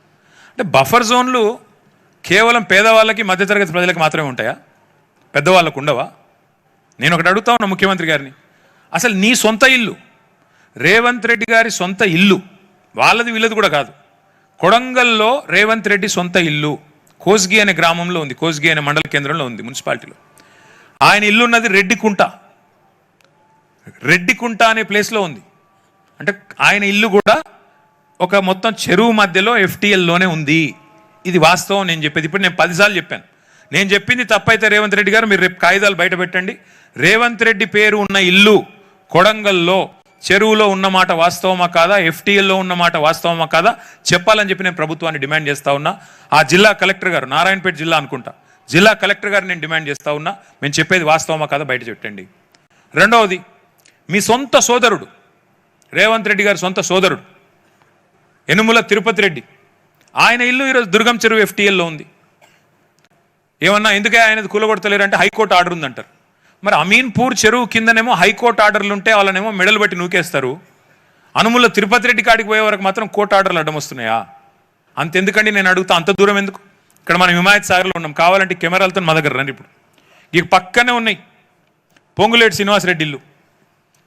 అంటే బఫర్ జోన్లు కేవలం పేదవాళ్ళకి మధ్యతరగతి ప్రజలకు మాత్రమే ఉంటాయా, పెద్దవాళ్ళకు ఉండవా? నేను ఒకటి అడుగుతా ఉన్నా ముఖ్యమంత్రి గారిని, అసలు నీ సొంత ఇల్లు, రేవంత్ రెడ్డి గారి సొంత ఇల్లు, వాళ్ళది వీళ్ళది కూడా కాదు, కొడంగల్లో రేవంత్ రెడ్డి సొంత ఇల్లు కోస్గి అనే గ్రామంలో ఉంది, కోస్గి అనే మండల కేంద్రంలో ఉంది మున్సిపాలిటీలో. ఆయన ఇల్లు ఉన్నది రెడ్డికుంట అనే ప్లేస్లో ఉంది. అంటే ఆయన ఇల్లు కూడా ఒక మొత్తం చెరువు మధ్యలో FTLలోనే ఉంది. ఇది వాస్తవం నేను చెప్పేది. ఇప్పుడు నేను 10 సార్లు చెప్పాను, నేను చెప్పింది తప్పైతే రేవంత్ రెడ్డి గారు మీరు రేపు కాగితాలు బయట పెట్టండి. రేవంత్ రెడ్డి పేరు ఉన్న ఇల్లు కొడంగల్లో చెరువులో ఉన్నమాట వాస్తవమా కాదా, FTLలో ఉన్నమాట వాస్తవమా కాదా చెప్పాలని చెప్పి నేను ప్రభుత్వాన్ని డిమాండ్ చేస్తా ఉన్నా. ఆ జిల్లా కలెక్టర్ గారు, నారాయణపేట జిల్లా అనుకుంటా, జిల్లా కలెక్టర్ గారు నేను డిమాండ్ చేస్తా ఉన్నా, మేము చెప్పేది వాస్తవమా కాదా బయట పెట్టండి. రెండవది, మీ సొంత సోదరుడు రేవంత్ రెడ్డి గారి సొంత సోదరుడు యనుమల తిరుపతి రెడ్డి, ఆయన ఇల్లు ఈరోజు దుర్గం చెరువు FTLలో ఉంది. ఏమన్నా ఎందుకే ఆయనది కూలగొడతలేరు అంటే హైకోర్టు ఆర్డర్ ఉందంటారు. మరి అమీన్పూర్ చెరువు కిందనేమో హైకోర్టు ఆర్డర్లు ఉంటే వాళ్ళనేమో మెడలు బట్టి నూకేస్తారు, అనుముల తిరుపతి రెడ్డి కాడికి పోయే వరకు మాత్రం కోర్టు ఆర్డర్లు అడ్డం వస్తున్నాయా? అంతెందుకండి నేను అడుగుతా, అంత దూరం ఎందుకు? ఇక్కడ మనం హిమాయత్ సాగర్లో ఉన్నాం, కావాలంటే కెమెరాలతో మా దగ్గర రండి. ఇప్పుడు ఇక పక్కనే ఉన్నాయి పొంగులేటి శ్రీనివాసరెడ్డి ఇల్లు,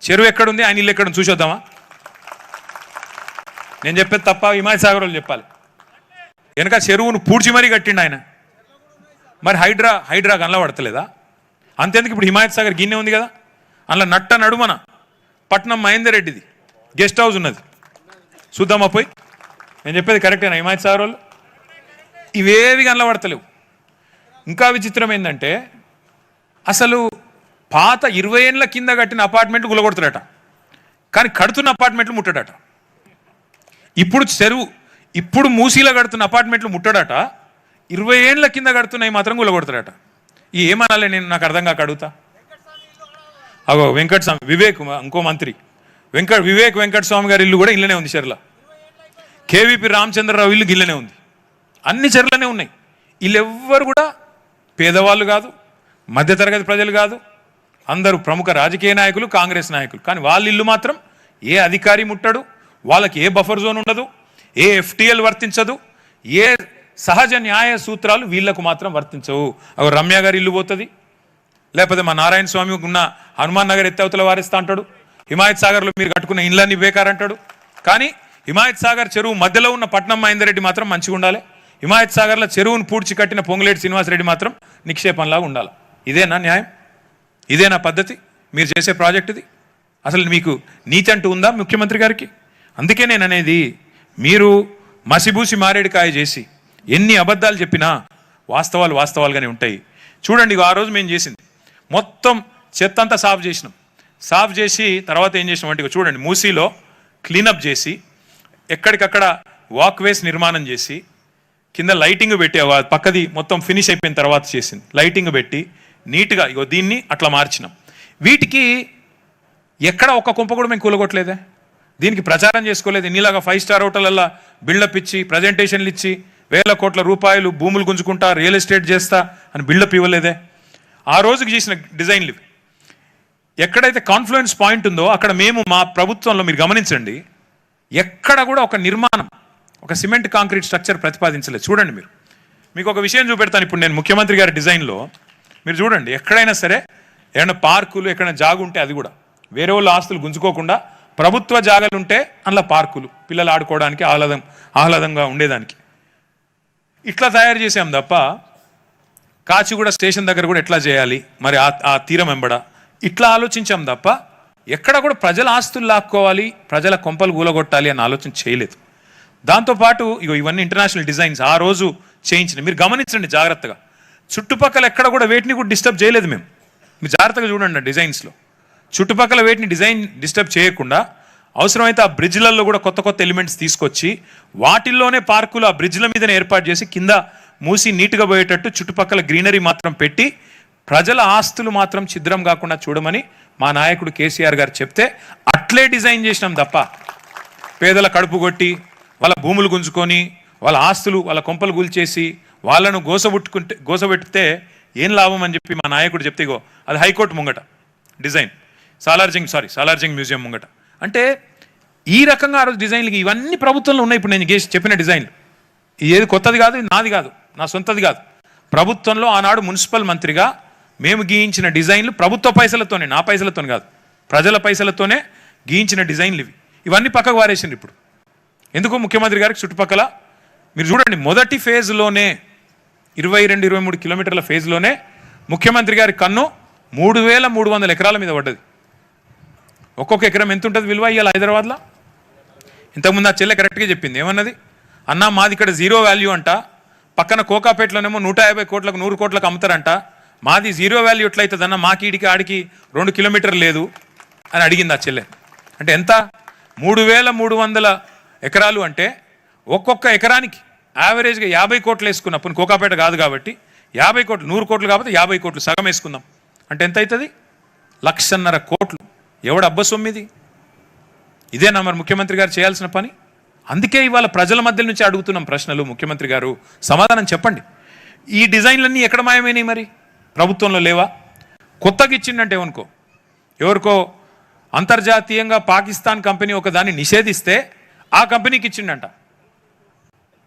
చెరువు ఎక్కడుంది, ఆయన ఇల్లు ఎక్కడుంది చూసొద్దామా? నేను చెప్పేది తప్ప హిమాయత్ సాగర్ వాళ్ళు చెప్పాలి. వెనక చెరువును పూడ్చి మరీ కట్టిండు ఆయన. మరి హైడ్రా కనబడతలేదా? అంతేందుకు ఇప్పుడు హిమాయత్ సాగర్ గిన్నె ఉంది కదా, అందులో నట్ట నడుమన పట్నం మహేందర్ రెడ్డిది గెస్ట్ హౌస్ ఉన్నది, చూద్దామా పోయి? నేను చెప్పేది కరెక్టేనా హిమాయత్ సాగర్ వాళ్ళు? ఇవేవి కనబడతలేవు. ఇంకా విచిత్రం ఏంటంటే అసలు పాత 20 ఏళ్ళ కింద కట్టిన అపార్ట్మెంట్లు గులగొడతాడట, కానీ కడుతున్న అపార్ట్మెంట్లు ముట్టడట. ఇప్పుడు మూసీలో కడుతున్న అపార్ట్మెంట్లు ముట్టడట, 20 ఏళ్ళ కింద కడుతున్నాయి మాత్రం గులగొడతాడట. ఏమనాలి నేను, నాకు అర్థం కాక అడుగుతా. అగో వెంకటస్వామి వివేక్, ఇంకో మంత్రి వివేక్ వెంకటస్వామి గారి ఇల్లు కూడా ఇళ్ళనే ఉంది చెర్ల. కేవీపీ రామచంద్రరావు ఇల్లు గిల్లనే ఉంది. అన్ని చెర్లనే ఉన్నాయి. వీళ్ళెవ్వరు కూడా పేదవాళ్ళు కాదు, మధ్యతరగతి ప్రజలు కాదు, అందరూ ప్రముఖ రాజకీయ నాయకులు, కాంగ్రెస్ నాయకులు. కానీ వాళ్ళ ఇల్లు మాత్రం ఏ అధికారి ముట్టడు, వాళ్ళకి ఏ బఫర్ జోన్ ఉండదు, ఏ ఎఫ్టీఎల్ వర్తించదు, ఏ సహజ న్యాయ సూత్రాలు వీళ్లకు మాత్రం వర్తించవు. అవి రమ్య గారి ఇల్లు పోతుంది, లేకపోతే మా నారాయణ స్వామి ఉన్న హనుమాన్ నగర్ ఎత్తవతల వారిస్తా అంటాడు, హిమాయత్ సాగర్లో మీరు కట్టుకున్న ఇళ్ళన్నీ బేకారంటాడు. కానీ హిమాయత్ సాగర్ చెరువు మధ్యలో ఉన్న పట్నం మహేందర్ మాత్రం మంచిగా ఉండాలి, హిమాయత్ సాగర్లో చెరువును పూడ్చి కట్టిన పొంగులేటి శ్రీనివాసరెడ్డి మాత్రం నిక్షేపంలాగా ఉండాలి. ఇదేనా న్యాయం? ఇదేనా పద్ధతి? మీరు చేసే ప్రాజెక్ట్ ఇది? అసలు మీకు నీతి అంటూ ఉందా ముఖ్యమంత్రి గారికి? అందుకే నేను అనేది, మీరు మసిబూసి మారేడుకాయ చేసి ఎన్ని అబద్ధాలు చెప్పినా వాస్తవాలు వాస్తవాలుగానే ఉంటాయి. చూడండి, ఆ రోజు మేము చేసింది మొత్తం చెత్త అంతా సాఫ్ చేసినాం. సాఫ్ చేసి తర్వాత ఏం చేసినాం అంటే, చూడండి, మూసీలో క్లీనప్ చేసి ఎక్కడికక్కడ వాక్వేస్ నిర్మాణం చేసి కింద లైటింగ్ పెట్టి, పక్కది మొత్తం ఫినిష్ అయిపోయిన తర్వాత చేసింది, లైటింగ్ పెట్టి నీట్గా ఇగో దీన్ని అట్లా మార్చినాం. వీటికి ఎక్కడ ఒక్క కుంప కూడా మేము కూలగొట్టలేదే, దీనికి ప్రచారం చేసుకోలేదు. ఇన్నిలాగా 5 స్టార్ హోటళ్ళల్లో బిల్డప్ ఇచ్చి ప్రజెంటేషన్లు ఇచ్చి 1000 కోట్ల రూపాయలు భూములు గుంజుకుంటా, రియల్ ఎస్టేట్ చేస్తా అని బిల్డప్ ఇవ్వలేదే. ఆ రోజుకి చేసిన డిజైన్లు ఇవి. ఎక్కడైతే కాన్ఫ్లుయెన్స్ పాయింట్ ఉందో అక్కడ మేము మా ప్రభుత్వంలో మీరు గమనించండి, ఎక్కడ కూడా ఒక నిర్మాణం, ఒక సిమెంట్ కాంక్రీట్ స్ట్రక్చర్ ప్రతిపాదించలేదు. చూడండి, మీకు ఒక విషయం చూపెడతాను. ఇప్పుడు నేను ముఖ్యమంత్రి గారి డిజైన్లో మీరు చూడండి, ఎక్కడైనా సరే ఏమైనా పార్కులు ఎక్కడైనా జాగు ఉంటే అది కూడా వేరే వాళ్ళ ఆస్తులు గుంజుకోకుండా ప్రభుత్వ జాగాలు ఉంటే అందులో పార్కులు పిల్లలు ఆడుకోవడానికి ఆహ్లాదంగా ఉండేదానికి ఇట్లా తయారు చేసాం తప్ప, కాచిగూడ స్టేషన్ దగ్గర కూడా ఎట్లా చేయాలి మరి ఆ తీరం వెంబడ ఇట్లా ఆలోచించాం తప్ప ఎక్కడ కూడా ప్రజల ఆస్తులు లాక్కోవాలి, ప్రజల కొంపలు కూలగొట్టాలి అన్న ఆలోచన చేయలేదు. దాంతోపాటు ఇవన్నీ ఇంటర్నేషనల్ డిజైన్స్ ఆ రోజు చేయించిన మీరు గమనించండి జాగ్రత్తగా. చుట్టుపక్కల ఎక్కడ కూడా వేటిని కూడా డిస్టర్బ్ చేయలేదు మేము. మీరు జాగ్రత్తగా చూడండి డిజైన్స్లో, చుట్టుపక్కల వేటిని డిస్టర్బ్ చేయకుండా అవసరమైతే ఆ బ్రిడ్జ్లలో కూడా కొత్త కొత్త ఎలిమెంట్స్ తీసుకొచ్చి వాటిల్లోనే పార్కులు ఆ బ్రిడ్జ్ల మీదనే ఏర్పాటు చేసి కింద మూసి నీట్గా పోయేటట్టు చుట్టుపక్కల గ్రీనరీ మాత్రం పెట్టి ప్రజల ఆస్తులు మాత్రం ఛిద్రం కాకుండా చూడమని మా నాయకుడు కేసీఆర్ గారు చెప్తే అట్లే డిజైన్ చేసినాం తప్ప, పేదల కడుపు కొట్టి వాళ్ళ భూములు గుంజుకొని వాళ్ళ ఆస్తులు వాళ్ళ కొంపలు కూల్చేసి వాళ్ళను గోసబెట్టితే ఏం లాభం అని చెప్పి మా నాయకుడు చెప్తే, ఇగో అది హైకోర్టు ముంగట డిజైన్, సాలార్జింగ్ మ్యూజియం ముంగట. అంటే ఈ రకంగా ఆ రోజు డిజైన్లు ఇవన్నీ ప్రభుత్వంలో ఉన్నాయి. ఇప్పుడు నేను చెప్పిన డిజైన్లు ఏది కొత్తది కాదు, నాది కాదు, నా సొంతది కాదు. ప్రభుత్వంలో ఆనాడు మున్సిపల్ మంత్రిగా మేము గీయించిన డిజైన్లు ప్రభుత్వ పైసలతోనే, నా పైసలతో కాదు, ప్రజల పైసలతోనే గీయించిన డిజైన్లు ఇవన్నీ పక్కకు వారేసిండ్రు. ఇప్పుడు ఎందుకు ముఖ్యమంత్రి గారికి చుట్టుపక్కల మీరు చూడండి, మొదటి ఫేజ్లోనే 22-23 కిలోమీటర్ల ఫేజ్లోనే ముఖ్యమంత్రి గారి కన్ను 3300 ఎకరాల మీద పడ్డది. ఒక్కొక్క ఎకరం ఎంత ఉంటుంది విలువ ఇవాళ హైదరాబాద్లో? ఇంతకుముందు ఆ చెల్లె కరెక్ట్గా చెప్పింది, ఏమన్నది, అన్న మాది ఇక్కడ 0 వాల్యూ అంట, పక్కన కోకాపేటలోనేమో 150 కోట్లకు 100 కోట్లకు అమ్ముతారంట, మాది 0 వాల్యూ ఎట్లయితుంది అన్న, మాకి ఈడికి ఆడికి 2 కిలోమీటర్లు లేదు అని అడిగింది ఆ చెల్లె. అంటే ఎంత? 3300 ఎకరాలు అంటే ఒక్కొక్క ఎకరానికి యావరేజ్గా 50 కోట్లు వేసుకున్నప్పుడు, కోకాపేట కాదు కాబట్టి 50 కోట్లు, 100 కోట్లు కాబట్టి 50 కోట్లు సగం వేసుకుందాం అంటే ఎంత అవుతుంది? 1,50,000 కోట్లు. ఎవడు అబ్బ సొమ్మిది? ఇదేనా మరి ముఖ్యమంత్రి గారు చేయాల్సిన పని? అందుకే ఇవాళ ప్రజల మధ్య నుంచి అడుగుతున్నాం ప్రశ్నలు. ముఖ్యమంత్రి గారు సమాధానం చెప్పండి. ఈ డిజైన్లన్నీ ఎక్కడ మాయమైనాయి? మరి ప్రభుత్వంలో లేవా? కొత్తగా ఇచ్చిండంటే ఎవరికో అంతర్జాతీయంగా పాకిస్తాన్ కంపెనీ ఒక దాన్ని నిషేధిస్తే ఆ కంపెనీకి ఇచ్చిండంట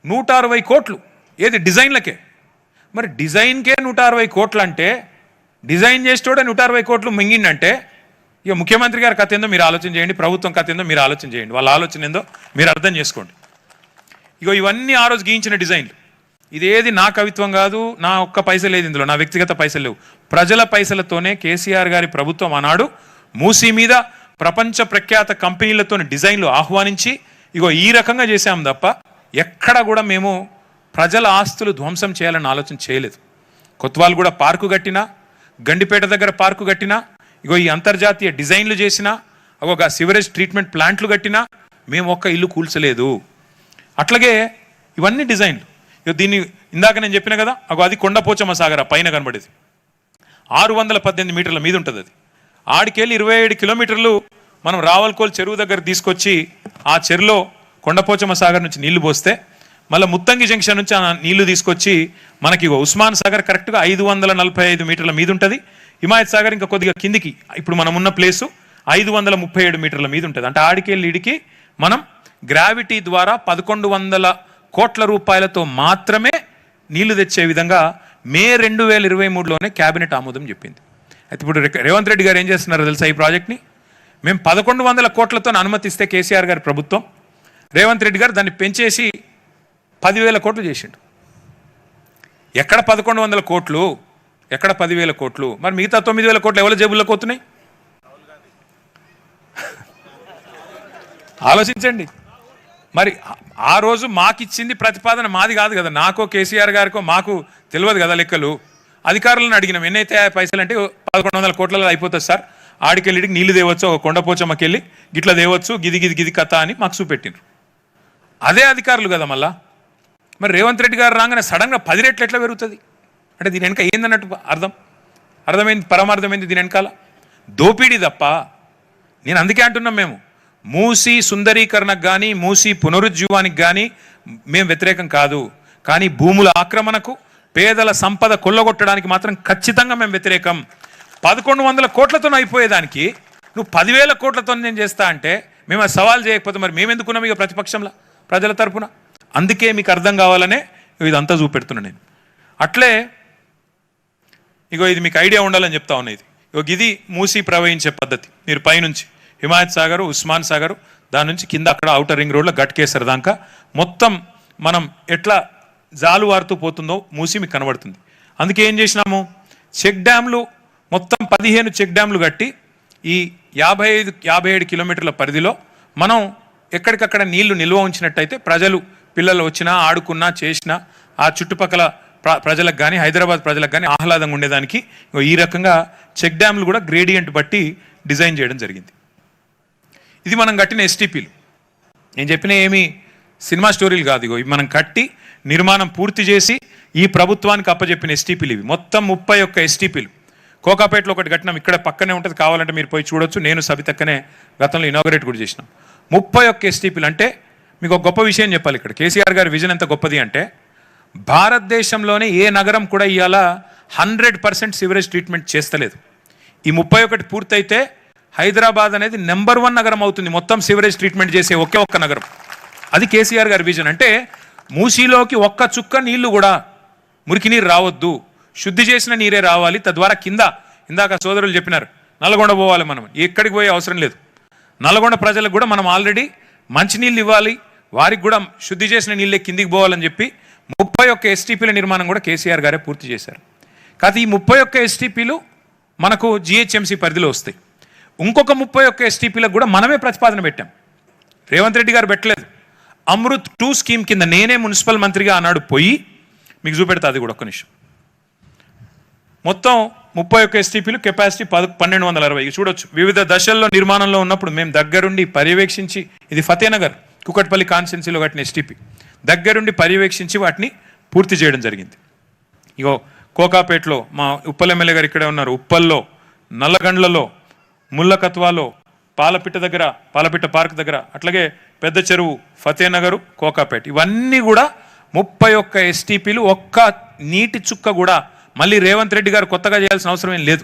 160 కోట్లు. ఏది? డిజైన్లకే. మరి డిజైన్కే 160 కోట్లు అంటే, డిజైన్ చేసేటోడే 160 కోట్లు మింగిండంటే ఇక ముఖ్యమంత్రి గారి కథ ఏందో మీరు ఆలోచన చేయండి, ప్రభుత్వం కథ ఏందో మీరు ఆలోచన చేయండి, వాళ్ళ ఆలోచన ఏందో మీరు అర్థం చేసుకోండి. ఇవన్నీ ఆ రోజు గీయించిన డిజైన్లు. ఇదేది నా కవిత్వం కాదు, నా ఒక్క పైసలు లేదు ఇందులో, నా వ్యక్తిగత పైసలు లేవు, ప్రజల పైసలతోనే కేసీఆర్ గారి ప్రభుత్వం ఆనాడు మూసీ మీద ప్రపంచ ప్రఖ్యాత కంపెనీలతో డిజైన్లు ఆహ్వానించి ఈ రకంగా చేశాం తప్ప ఎక్కడ కూడా మేము ప్రజల ఆస్తులు ధ్వంసం చేయాలని ఆలోచన చేయలేదు. కొత్వాల్గూడ పార్కు కట్టినా, గండిపేట దగ్గర పార్కు కట్టినా, ఇగో ఈ అంతర్జాతీయ డిజైన్లు చేసినా, ఒక సివరేజ్ ట్రీట్మెంట్ ప్లాంట్లు కట్టినా మేము ఒక్క ఇల్లు కూల్చలేదు. అట్లాగే ఇవన్నీ డిజైన్లు. ఇక దీన్ని ఇందాక నేను చెప్పిన కదా, అది కొండపోచమ్మ సాగర పైన కనబడేది 618 మీటర్ల మీద ఉంటుంది. అది ఆడికెళ్ళి 27 కిలోమీటర్లు మనం రావల్కోల్ చెరువు దగ్గర తీసుకొచ్చి ఆ చెరువులో కొండపోచమ్మ సాగర్ నుంచి నీళ్లు పోస్తే మళ్ళీ ముత్తంగి జంక్షన్ నుంచి ఆ నీళ్లు తీసుకొచ్చి మనకి ఉస్మాన్ సాగర్ కరెక్ట్గా 545 మీటర్ల మీద ఉంటుంది. హిమాయత్ సాగర్ ఇంకా కొద్దిగా కిందికి ఇప్పుడు మనం ఉన్న ప్లేసు 537 మీటర్ల మీద ఉంటుంది. అంటే ఆడికెళ్ళి ఇడికి మనం గ్రావిటీ ద్వారా 1100 కోట్ల రూపాయలతో మాత్రమే నీళ్లు తెచ్చే విధంగా మే 2023లోనే క్యాబినెట్ ఆమోదం చెప్పింది. అయితే ఇప్పుడు రేవంత్ రెడ్డి గారు ఏం చేస్తున్నారో తెలుసా, ఈ ప్రాజెక్ట్ని మేము 1100 కోట్లతో అనుమతిస్తే కేసీఆర్ గారి ప్రభుత్వం, రేవంత్ రెడ్డి గారు దాన్ని పెంచేసి 10,000 కోట్లు చేసిండు. ఎక్కడ 1100 కోట్లు, ఎక్కడ 10,000 కోట్లు? మరి మిగతా 9,000 కోట్లు ఎవరి జేబుల్లోకి పోతున్నాయి? ఆలోచించండి. మరి ఆ రోజు మాకిచ్చింది ప్రతిపాదన మాది కాదు కదా, నాకో కేసీఆర్ గారికో మాకు తెలియదు కదా లెక్కలు. అధికారులను అడిగినాం ఎన్నైతే పైసలు అంటే 1100 కోట్లలో అయిపోతుంది సార్, ఆడికెళ్ళి నీళ్లు తేవచ్చు, ఒక కొండపోచమ్మకెళ్ళి గిట్ల తేవచ్చు, గిది కథ అని మాకు చూపెట్టిండ్రు. అదే అధికారులు కదా మళ్ళా. మరి రేవంత్ రెడ్డి గారు రాగానే సడన్గా 10 రెట్లు ఎట్లా పెరుగుతుంది అంటే దీని వెనక ఏందన్నట్టు అర్థమైంది, పరమార్థమైంది. దీని వెనకాల దోపిడీ తప్ప. నేను అందుకే అంటున్నాం, మేము మూసీ సుందరీకరణకు కానీ మూసీ పునరుజ్జీవానికి కానీ మేము వ్యతిరేకం కాదు, కానీ భూముల ఆక్రమణకు పేదల సంపద కొల్లగొట్టడానికి మాత్రం ఖచ్చితంగా మేము వ్యతిరేకం. 1100 కోట్లతో అయిపోయేదానికి నువ్వు 10,000 కోట్లతో నేను చేస్తా అంటే మేము ఆ సవాల్ చేయకపోతే మరి మేమెందుకున్నాం ఇక ప్రతిపక్షంలో ప్రజల తరపున? అందుకే మీకు అర్థం కావాలనే ఇదంతా చూపెడుతున్నా నేను. అట్లే ఇది మీకు ఐడియా ఉండాలని చెప్తా ఉన్నా. ఇది మూసీ ప్రవహించే పద్ధతి. మీరు పైనుంచి హిమాయత్ సాగరు, ఉస్మాన్ సాగరు, దాని నుంచి కింద అక్కడ ఔటర్ రింగ్ రోడ్లో గట్కేసర్ దాకా మొత్తం మనం ఎట్లా జాలువారుతూ పోతుందో మూసి మీకు కనబడుతుంది. అందుకే ఏం చేసినాము, చెక్ డ్యామ్లు మొత్తం 15 చెక్ డ్యామ్లు కట్టి ఈ 55-57 కిలోమీటర్ల పరిధిలో మనం ఎక్కడికక్కడ నీళ్లు నిల్వ ఉంచినట్టయితే ప్రజలు పిల్లలు వచ్చినా ఆడుకున్నా చేసినా ఆ చుట్టుపక్కల ప్రజలకు కానీ హైదరాబాద్ ప్రజలకు కానీ ఆహ్లాదంగా ఉండేదానికి ఈ రకంగా చెక్ డ్యామ్లు కూడా గ్రేడియంట్ బట్టి డిజైన్ చేయడం జరిగింది. ఇది మనం కట్టిన ఎస్టీపీలు. నేను చెప్పిన ఏమి సినిమా స్టోరీలు కాదు. ఇవి మనం కట్టి నిర్మాణం పూర్తి చేసి ఈ ప్రభుత్వానికి అప్పచెప్పిన ఎస్టీపీలు. ఇవి మొత్తం 31 ఎస్టీపీలు. కోకాపేటలో ఒకటి కట్టినాం, ఇక్కడ పక్కనే ఉంటుంది, కావాలంటే మీరు పోయి చూడొచ్చు. నేను సబితక్కనే గతంలో ఇనాగరేట్ కూడా చేసినాం. 31 ఎస్టీపీలు. అంటే మీకు ఒక గొప్ప విషయం చెప్పాలి. ఇక్కడ కేసీఆర్ గారి విజన్ ఎంత గొప్పది అంటే భారతదేశంలోనే ఏ నగరం కూడా ఇవాళ 100% సివరేజ్ ట్రీట్మెంట్ చేస్తలేదు. ఈ 31 పూర్తయితే హైదరాబాద్ అనేది నెంబర్ 1 నగరం అవుతుంది మొత్తం సివరేజ్ ట్రీట్మెంట్ చేసే ఒకే ఒక్క నగరం. అది కేసీఆర్ గారి విజన్. అంటే మూసీలోకి ఒక్క చుక్క నీళ్లు కూడా మురికి నీరు రావద్దు, శుద్ధి చేసిన నీరే రావాలి. తద్వారా కింద ఇందాక సోదరులు చెప్పినారు నల్గొండ పోవాలి, మనం ఎక్కడికి పోయే అవసరం లేదు. నల్గొండ ప్రజలకు కూడా మనం ఆల్రెడీ మంచినీళ్ళు ఇవ్వాలి, వారికి కూడా శుద్ధి చేసిన నీళ్ళే కిందికి పోవాలని చెప్పి 31 ఎస్టీపీల నిర్మాణం కూడా కేసీఆర్ గారే పూర్తి చేశారు. కాదు ఈ 31 ఎస్టీపీలు మనకు జిహెచ్ఎంసీ పరిధిలో వస్తాయి. ఇంకొక 31 ఎస్టీపీలకు కూడా మనమే ప్రతిపాదన పెట్టాం. రేవంత్ రెడ్డి గారు పెట్టలేదు. అమృత్ 2 స్కీమ్ కింద నేనే మున్సిపల్ మంత్రిగా ఆనాడు పోయి మీకు చూపెడతా. అది కూడా ఒక్క నిమిషం. మొత్తం 31 ఎస్టీపీలు, కెపాసిటీ 1260. చూడొచ్చు. వివిధ దశల్లో నిర్మాణంలో ఉన్నప్పుడు మేము దగ్గరుండి పర్యవేక్షించి, ఇది ఫతేనగర్ కుకట్పల్లి కాన్స్టిట్యున్సీలో కట్టిన ఎస్టీపీ, దగ్గరుండి పర్యవేక్షించి వాటిని పూర్తి చేయడం జరిగింది. ఇగో కోకాపేటలో మా ఉప్పల్ ఎమ్మెల్యే గారు ఇక్కడే ఉన్నారు, ఉప్పల్లో, నల్లగండ్లలో, ముల్లకత్వాలో, పాలపిట్ట దగ్గర, పాలపిట్ట పార్క్ దగ్గర, అట్లాగే పెద్ద చెరువు, ఫతేనగరు, కోకాపేట, ఇవన్నీ కూడా 31 ఎస్టీపీలు. ఒక్క నీటి చుక్క కూడా మళ్ళీ రేవంత్ రెడ్డి గారు కొత్తగా చేయాల్సిన అవసరం ఏం లేదు.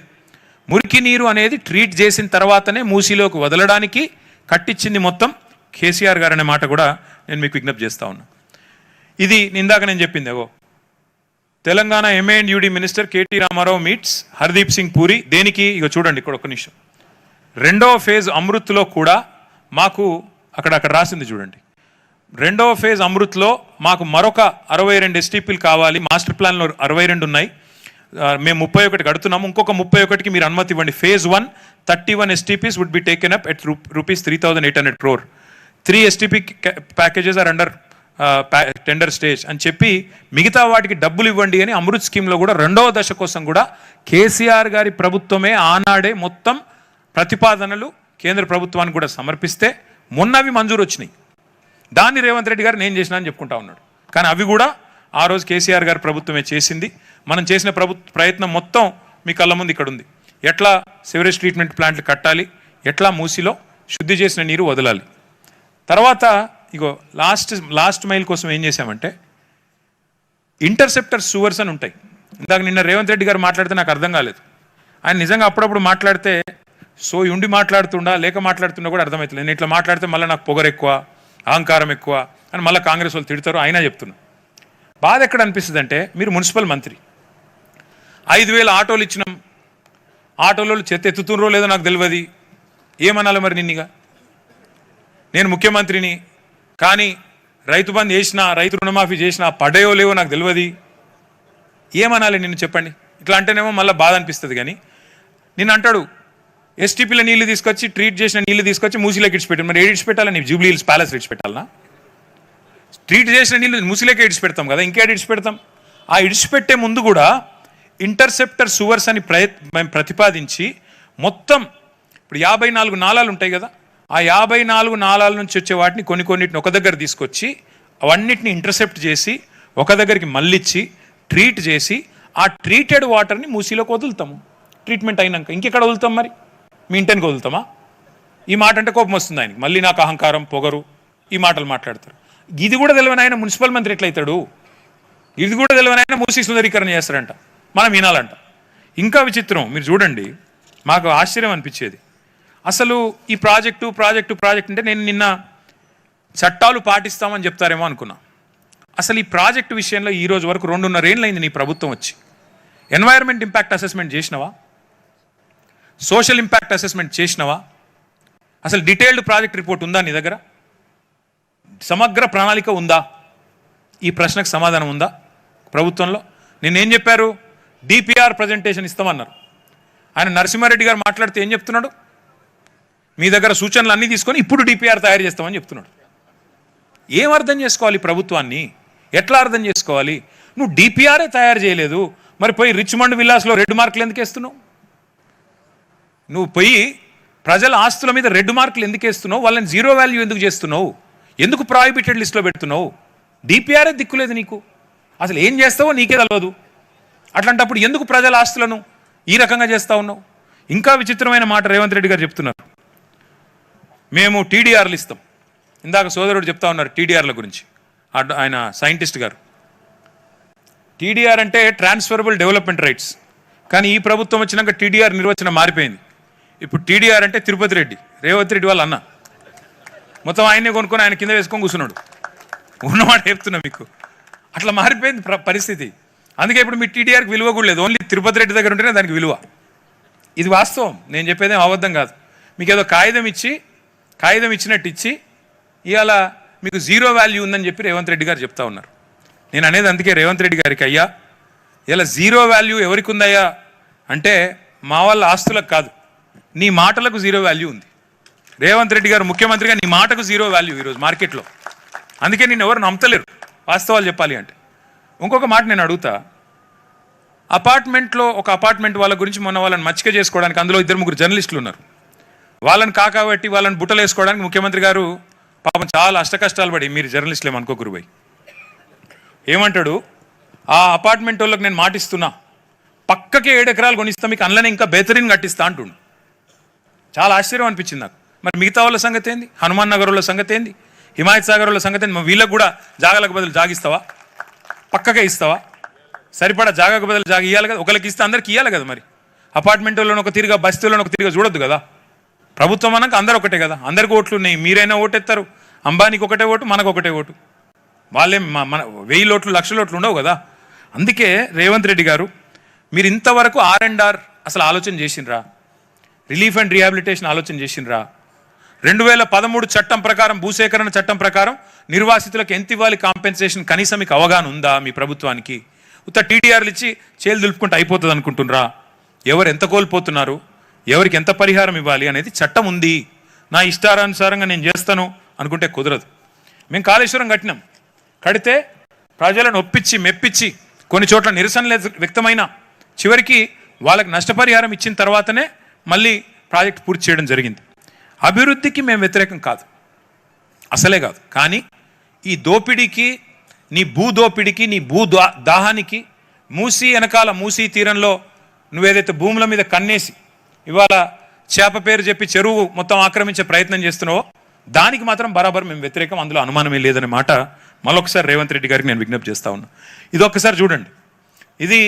మురికి నీరు అనేది ట్రీట్ చేసిన తర్వాతనే మూసీలోకి వదలడానికి కట్టించింది మొత్తం కేసీఆర్ గారు అనే మాట కూడా నేను మీకు విజ్ఞప్తి చేస్తా ఉన్నా. ఇది ఇందాక నేను చెప్పింది. Telangana MA&UD minister KT Rama Rao meets Hardeep Singh Puri. దేనికి? ఇక చూడండి ఇక్కడ ఒక్క నిమిషం. 2వ ఫేజ్ అమృత్లో కూడా మాకు అక్కడ రాసింది చూడండి. 2వ ఫేజ్ అమృత్లో మాకు మరొక 62 ఎస్టీపీలు కావాలి. మాస్టర్ ప్లాన్లో 62 ఉన్నాయి, మేము 31 కడుతున్నాము. ఇంకొక 31కి మీరు అనుమతి ఇవ్వండి. Phase 1 31 STPs would be taken up at ₹3,800 crore. 3 STP packages are under tender stage అని చెప్పి మిగతా వాటికి డబ్బులు ఇవ్వండి అని అమృత్ స్కీమ్లో కూడా రెండవ దశ కోసం కూడా కేసీఆర్ గారి ప్రభుత్వమే ఆనాడే మొత్తం ప్రతిపాదనలు కేంద్ర ప్రభుత్వానికి కూడా సమర్పిస్తే మొన్నవి మంజూరు వచ్చినాయి. దాన్ని రేవంత్ రెడ్డి గారు నేను చేసినా అని చెప్పుకుంటా ఉన్నాడు. కానీ అవి కూడా ఆ రోజు కేసీఆర్ గారి ప్రభుత్వమే చేసింది. మనం చేసిన ప్రయత్నం మొత్తం మీ కళ్ళ ముందు ఇక్కడ ఉంది. ఎట్లా సివరేజ్ ట్రీట్మెంట్ ప్లాంట్లు కట్టాలి, ఎట్లా మూసిలో శుద్ధి చేసిన నీరు వదలాలి. తర్వాత ఇగో లాస్ట్ మైల్ కోసం ఏం చేశామంటే ఇంటర్సెప్టర్ సూవర్స్ అని ఉంటాయి. ఇందాక నిన్న రేవంత్ రెడ్డి గారు మాట్లాడితే నాకు అర్థం కాలేదు. ఆయన నిజంగా అప్పుడప్పుడు మాట్లాడితే ఉండి మాట్లాడుతుండా లేక మాట్లాడుతున్నా కూడా అర్థమవుతుంది. నేను ఇట్లా మాట్లాడితే మళ్ళీ నాకు పొగరు ఎక్కువ, అహంకారం ఎక్కువ అని మళ్ళీ కాంగ్రెస్ వాళ్ళు తిడతారు. అయినా చెప్తున్నా. బాధ ఎక్కడ అనిపిస్తుంది అంటే మీరు మున్సిపల్ మంత్రి 5,000 ఆటోలు ఇచ్చినాం, ఆటోలో చెత్త ఎత్తుతుండ్రో లేదో నాకు తెలియదు, ఏమనాలి మరి నిన్నగా? నేను ముఖ్యమంత్రిని, కానీ రైతు బంద్ చేసినా రైతు రుణమాఫీ చేసినా పడేయో లేవో నాకు తెలియదు, ఏమనాలి నిన్ను చెప్పండి? ఇట్లా అంటేనేమో మళ్ళీ బాధ అనిపిస్తుంది. కానీ నిన్ను అంటాడు ఎస్టీపీలో నీళ్లు తీసుకొచ్చి ట్రీట్ చేసిన నీళ్లు తీసుకొచ్చి మూసిలోకి ఇడిచిపెట్టాను. మరి ఏడిచి పెట్టాలని జూబ్లీ హిల్స్ ప్యాలెస్ ఇడిచిపెట్టాలనా? ట్రీట్ చేసిన నీళ్ళు మూసిలోకే ఇడిచిపెడతాం కదా, ఇంకేడ ఇడిచిపెడతాం? ఆ ఇడిచిపెట్టే ముందు కూడా ఇంటర్సెప్టర్ సువర్స్ అని మేము ప్రతిపాదించి మొత్తం ఇప్పుడు 54 నాళాలు ఉంటాయి కదా, ఆ 54 నాళాల నుంచి వచ్చే వాటిని కొన్నిటిని ఒక దగ్గర తీసుకొచ్చి అవన్నిటిని ఇంటర్సెప్ట్ చేసి ఒక దగ్గరికి మళ్ళిచ్చి ట్రీట్ చేసి ఆ ట్రీటెడ్ వాటర్ని మూసిలోకి వదులుతాము. ట్రీట్మెంట్ అయినాక ఇంకెక్కడ వదులుతాం? మరి మీ ఇంటికి వదులుతామా? ఈ మాట అంటే కోపం వస్తుంది ఆయనకి. మళ్ళీ నాకు అహంకారం పొగరు ఈ మాటలు మాట్లాడతారు. ఇది కూడా తెలియని ఆయన మున్సిపల్ మంత్రి ఎట్లయితాడు? ఇది కూడా తెలియని ఆయన మూసి సుందరీకరణ చేస్తారంట, మనం వినాలంట. ఇంకా విచిత్రం మీరు చూడండి, మాకు ఆశ్చర్యం అనిపించేది. అసలు ఈ ప్రాజెక్టు అంటే నేను నిన్న చట్టాలు పాటిస్తామని చెప్తారేమో అనుకున్నా. అసలు ఈ ప్రాజెక్టు విషయంలో ఈ రోజు వరకు 2.5 ఏళ్ళు అయింది నీ ప్రభుత్వం వచ్చి. ఎన్వైరన్మెంట్ ఇంపాక్ట్ అసెస్మెంట్ చేసినవా? సోషల్ ఇంపాక్ట్ అసెస్మెంట్ చేసినవా? అసలు డీటెయిల్డ్ ప్రాజెక్ట్ రిపోర్ట్ ఉందా నీ దగ్గర? సమగ్ర ప్రణాళిక ఉందా? ఈ ప్రశ్నకు సమాధానం ఉందా ప్రభుత్వంలో? నిన్నేం చెప్పారు? డిపిఆర్ ప్రజెంటేషన్ ఇస్తామన్నారు. ఆయన నరసింహారెడ్డి గారు మాట్లాడితే ఏం చెప్తున్నాడు? మీ దగ్గర సూచనలు అన్నీ తీసుకొని ఇప్పుడు డిపిఆర్ తయారు చేస్తామని చెప్తున్నాడు. ఏం అర్థం చేసుకోవాలి ప్రభుత్వాన్ని? ఎట్లా అర్థం చేసుకోవాలి? నువ్వు డిపిఆర్ఏ తయారు చేయలేదు, మరి పోయి రిచ్మండ్ విల్లాస్లో రెడ్ మార్కులు ఎందుకు వేస్తున్నావు? నువ్వు పోయి ప్రజల ఆస్తుల మీద రెడ్ మార్కులు ఎందుకు వేస్తున్నావు? వాళ్ళని జీరో వాల్యూ ఎందుకు చేస్తున్నావు? ఎందుకు ప్రాహిబిటెడ్ లిస్ట్లో పెడుతున్నావు? డిపిఆర్ఏ దిక్కులేదు నీకు, అసలు ఏం చేస్తావో నీకే తెలియదు. అట్లాంటప్పుడు ఎందుకు ప్రజల ఆస్తులను ఈ రకంగా చేస్తూ ఉన్నావు? ఇంకా విచిత్రమైన మాట రేవంత్ రెడ్డి గారు చెప్తున్నారు, మేము టీడీఆర్లు ఇస్తాం. ఇందాక సోదరుడు చెప్తా ఉన్నారు టీడీఆర్ల గురించి, ఆయన సైంటిస్ట్ గారు. టీడీఆర్ అంటే ట్రాన్స్ఫరబుల్ డెవలప్మెంట్ రైట్స్. కానీ ఈ ప్రభుత్వం వచ్చినాక టీడీఆర్ నిర్వచనం మారిపోయింది. ఇప్పుడు టీడీఆర్ అంటే తిరుపతి రెడ్డి, రేవంత్ రెడ్డి వాళ్ళ అన్న. మొత్తం ఆయనే కొనుక్కొని ఆయన కింద వేసుకొని కూర్చున్నాడు. ఉన్నమాట చెప్తున్నా మీకు, అట్లా మారిపోయింది పరిస్థితి. అందుకే ఇప్పుడు మీ టీడీఆర్కి విలువ కూడా లేదు, ఓన్లీ తిరుపతి రెడ్డి దగ్గర ఉంటేనే దానికి విలువ. ఇది వాస్తవం, నేను చెప్పేదేం అబద్ధం కాదు. మీకు ఏదో కాగితం ఇచ్చినట్టు ఇచ్చి ఇవాళ మీకు జీరో వాల్యూ ఉందని చెప్పి రేవంత్ రెడ్డి గారు చెప్తా ఉన్నారు. నేను అనేది అందుకే రేవంత్ రెడ్డి గారికి, అయ్యా ఇలా జీరో వాల్యూ ఎవరికి ఉందయ్యా అంటే మా వాళ్ళ ఆస్తులకు కాదు, నీ మాటలకు జీరో వాల్యూ ఉంది. రేవంత్ రెడ్డి గారు ముఖ్యమంత్రిగా నీ మాటకు జీరో వాల్యూ ఈరోజు మార్కెట్లో. అందుకే నేను ఎవరు నమ్మతలేరు వాస్తవాలు చెప్పాలి అంటే. ఇంకొక మాట నేను అడుగుతా, ఒక అపార్ట్మెంట్ వాళ్ళ గురించి మొన్న వాళ్ళని మచ్చిక చేసుకోవడానికి అందులో 2-3 జర్నలిస్టులు ఉన్నారు. వాళ్ళని కాకాబట్టి వాళ్ళని బుట్టలు వేసుకోవడానికి ముఖ్యమంత్రి గారు పాపం చాలా అష్టకష్టాలు పడి, మీరు జర్నలిస్టులు ఏమనుకోకరు పోయి ఏమంటాడు, ఆ అపార్ట్మెంట్ వాళ్ళకి నేను మాటిస్తున్నా పక్కకే 7 ఎకరాలు కొనిస్తా, మీకు అందులోనే ఇంకా బెహతరీన్ కట్టిస్తా అంటుండు. చాలా ఆశ్చర్యం అనిపించింది నాకు. మరి మిగతా వాళ్ళ సంగతి ఏంది? హనుమాన్ నగర్ వాళ్ళ సంగతి ఏంది? హిమాయత్ సాగర్ వాళ్ళ సంగతి ఏంది? వీళ్ళకు కూడా జాగాలకు బదులు జాగిస్తావా? పక్కకే ఇస్తావా? సరిపడా జాగాకు బదులు జాగా ఇవ్వాలి కదా. ఒకరికి ఇస్తే అందరికి ఇవ్వాలి కదా. మరి అపార్ట్మెంట్ వాళ్ళని ఒక తిరిగా, బస్తీలను ఒక తిరిగా చూడొద్దు కదా. ప్రభుత్వం అన్నాక అందరూ ఒకటే కదా, అందరికి ఓట్లు ఉన్నాయి. మీరైనా ఓటెత్తారు, అంబానీకి ఒకటే ఓటు, మనకు ఒకటే ఓటు. వాళ్ళేం మన 1000 ఓట్లు 1,00,000 ఓట్లు ఉండవు కదా. అందుకే రేవంత్ రెడ్డి గారు మీరు ఇంతవరకు R&R అసలు ఆలోచన చేసిండ్రా? రిలీఫ్ అండ్ రీహాబిలిటేషన్ ఆలోచన చేసిండ్రా? 2013 చట్టం ప్రకారం, భూసేకరణ చట్టం ప్రకారం నిర్వాసితులకు ఎంత ఇవ్వాలి కాంపెన్సేషన్ కనీసం మీకు అవగాహన ఉందా మీ ప్రభుత్వానికి? ఉత్త టీడీఆర్లు ఇచ్చి చేలు దులుపుకుంటే అయిపోతుంది అనుకుంటున్నారా? ఎవరు ఎంత కోల్పోతున్నారు, ఎవరికి ఎంత పరిహారం ఇవ్వాలి అనేది చట్టం ఉంది. నా ఇష్టానుసారంగా నేను చేస్తాను అనుకుంటే కుదరదు. మేము కాళేశ్వరం కట్టినాం, కడితే ప్రజలను ఒప్పించి మెప్పించి కొన్ని చోట్ల నిరసనలు వ్యక్తమైన చివరికి వాళ్ళకి నష్టపరిహారం ఇచ్చిన తర్వాతనే మళ్ళీ ప్రాజెక్ట్ పూర్తి చేయడం జరిగింది. అభివృద్ధికి మేము వ్యతిరేకం కాదు, అసలే కాదు. కానీ ఈ దోపిడీకి, నీ దోపిడీకి, నీ దాహానికి, మూసీ వెనకాల మూసీ తీరంలో నువ్వేదైతే భూముల మీద కన్నేసి ఇవాళ చేప పేరు చెప్పి చెరువు మొత్తం ఆక్రమించే ప్రయత్నం చేస్తున్నావో దానికి మాత్రం బరాబర్ మేము వ్యతిరేకం, అందులో అనుమానమే లేదనే మాట మళ్ళొకసారి రేవంత్ రెడ్డి గారికి నేను విజ్ఞప్తి చేస్తా ఉన్నా. ఇది ఒక్కసారి చూడండి. ఇది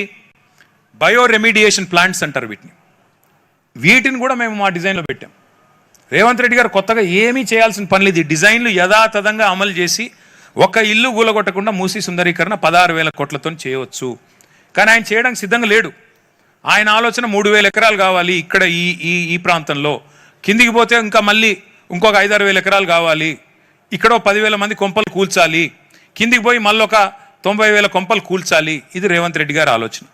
బయో రెమిడియేషన్ ప్లాంట్స్ అంటారు వీటిని కూడా మేము మా డిజైన్లో పెట్టాం. రేవంత్ రెడ్డి గారు కొత్తగా ఏమీ చేయాల్సిన పని లేదు. డిజైన్లు యథాతథంగా అమలు చేసి ఒక ఇల్లు గూలగొట్టకుండా మూసీ సుందరీకరణ 16,000 కోట్లతో చేయవచ్చు. కానీ ఆయన చేయడానికి సిద్ధంగా లేడు. ఆయన ఆలోచన 3,000 ఎకరాలు కావాలి ఇక్కడ ఈ ప్రాంతంలో, కిందికి పోతే ఇంకా మళ్ళీ ఇంకొక 5-6 వేల ఎకరాలు కావాలి, ఇక్కడ 10,000 మంది కొంపలు కూల్చాలి, కిందికి పోయి మళ్ళీ ఒక 90,000 కొంపలు కూల్చాలి. ఇది రేవంత్ రెడ్డి గారి ఆలోచన.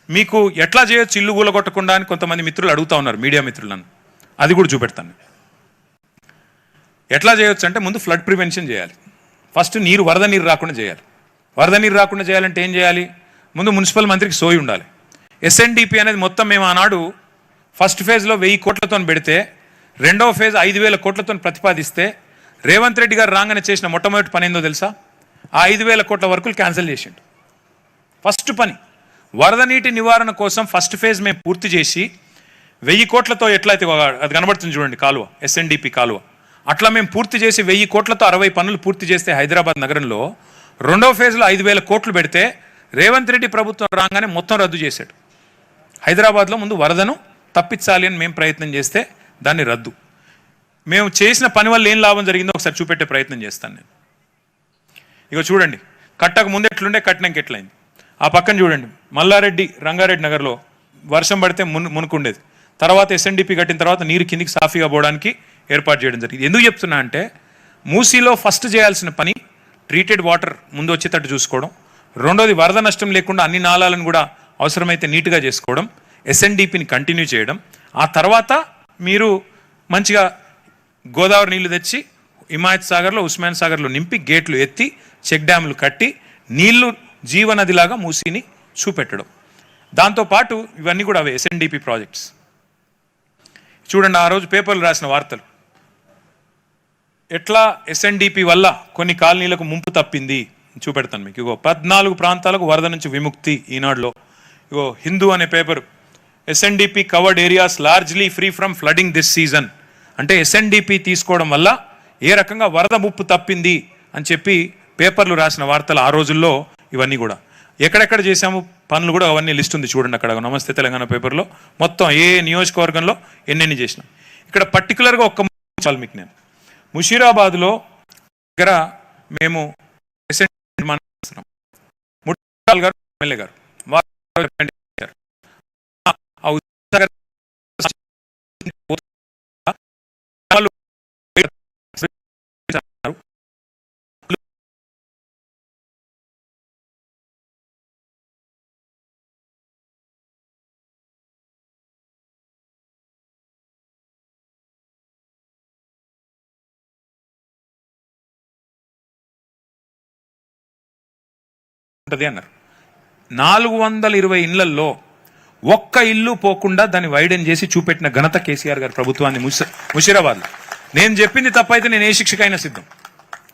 మీకు ఎట్లా చేయొచ్చు ఇల్లు కూలగొట్టకుండా అని కొంతమంది మిత్రులు అడుగుతా ఉన్నారు, మీడియా మిత్రులను. అది కూడా చూపెడతాను. ఎట్లా చేయొచ్చు అంటే ముందు ఫ్లడ్ ప్రివెన్షన్ చేయాలి. ఫస్ట్ వరద నీరు రాకుండా చేయాలి. వరద నీరు రాకుండా చేయాలంటే ఏం చేయాలి? ముందు మున్సిపల్ మంత్రికి సోయి ఉండాలి. ఎస్ఎన్డిపి అనేది మొత్తం మేము ఆనాడు ఫస్ట్ ఫేజ్లో 1000 కోట్లతో పెడితే రెండవ ఫేజ్ 5,000 కోట్లతో ప్రతిపాదిస్తే రేవంత్ రెడ్డి గారు రాగానే చేసిన మొట్టమొదటి పని ఏందో తెలుసా? ఆ 5,000 కోట్ల వర్కులు క్యాన్సిల్ చేసిండు. ఫస్ట్ పని వరద నీటి నివారణ కోసం ఫస్ట్ ఫేజ్ మేము పూర్తి చేసి 1000 కోట్లతో ఎట్లయితే అది కనబడుతుంది చూడండి కాలువ, ఎస్ఎన్డిపి కాలువ, అట్లా మేము పూర్తి చేసి 1000 కోట్లతో 60 పనులు పూర్తి చేస్తే హైదరాబాద్ నగరంలో రెండవ ఫేజ్లో 5,000 కోట్లు పెడితే రేవంత్ రెడ్డి ప్రభుత్వం రాగానే మొత్తం రద్దు చేశాడు. హైదరాబాద్లో ముందు వరదను తప్పించాలి అని మేము ప్రయత్నం చేస్తే దాన్ని రద్దు. మేము చేసిన పని వల్ల ఏం లాభం జరిగిందో ఒకసారి చూపెట్టే ప్రయత్నం చేస్తాను నేను. ఇక చూడండి, కట్టక ముందు ఎట్లుండే, కట్టినాక ఎట్లయింది. ఆ పక్కన చూడండి, మల్లారెడ్డి రంగారెడ్డి నగర్లో వర్షం పడితే మునుకుండేది, తర్వాత ఎస్ఎన్డిపి కట్టిన తర్వాత నీరు కిందికి సాఫీగా పోవడానికి ఏర్పాటు చేయడం జరిగింది. ఎందుకు చెప్తున్నా అంటే మూసీలో ఫస్ట్ చేయాల్సిన పని ట్రీటెడ్ వాటర్ ముందు వచ్చేటట్టు చూసుకోవడం, రెండోది వరద నష్టం లేకుండా అన్ని నాళాలను కూడా అవసరమైతే నీట్గా చేసుకోవడం, ఎస్ఎన్డిపిని కంటిన్యూ చేయడం. ఆ తర్వాత మీరు మంచిగా గోదావరి నీళ్లు తెచ్చి హిమాయత్ సాగర్లో, ఉస్మాన్ సాగర్లో నింపి గేట్లు ఎత్తి చెక్ డ్యాములు కట్టి నీళ్లు జీవనదిలాగా మూసీని చూపెట్టడం. దాంతోపాటు ఇవన్నీ కూడా అవే ఎస్ఎన్డిపి ప్రాజెక్ట్స్. చూడండి, ఆ రోజు పేపర్లు రాసిన వార్తలు ఎట్లా ఎస్ఎన్డిపి వల్ల కొన్ని కాలనీలకు ముంపు తప్పింది చూపెడతాను మీకు. ఇగో 14 ప్రాంతాలకు వరద నుంచి విముక్తి ఈనాడులో. ఇగో హిందూ అనే paper, SNDP covered areas largely free from flooding this season. అంటే ఎస్ఎన్డిపి తీసుకోవడం వల్ల ఏ రకంగా వరద ముప్పు తప్పింది అని చెప్పి పేపర్లు రాసిన వార్తలు ఆ రోజుల్లో. ఇవన్నీ కూడా ఎక్కడెక్కడ చేశాము పనులు కూడా అవన్నీ లిస్ట్ ఉంది చూడండి అక్కడ నమస్తే తెలంగాణ పేపర్లో. మొత్తం ఏ నియోజకవర్గంలో ఎన్నెన్ని చేసినాం. ఇక్కడ పర్టికులర్గా ఒక్క మీకు నేను ముషీరాబాద్లో దగ్గర మేము నిర్మాణం చేస్తున్నాం. ముట్టాల్ గారు ఎమ్మెల్యే గారు అన్నారు. 420 ఇళ్లలో ఒక్క ఇల్లు పోకుండా దాన్ని వైడెన్ చేసి చూపెట్టిన ఘనత కేసీఆర్ గారి ప్రభుత్వాన్ని ముషీరాబాద్లో. నేను చెప్పింది తప్పైతే నేను ఏ శిక్షకైనా సిద్ధం.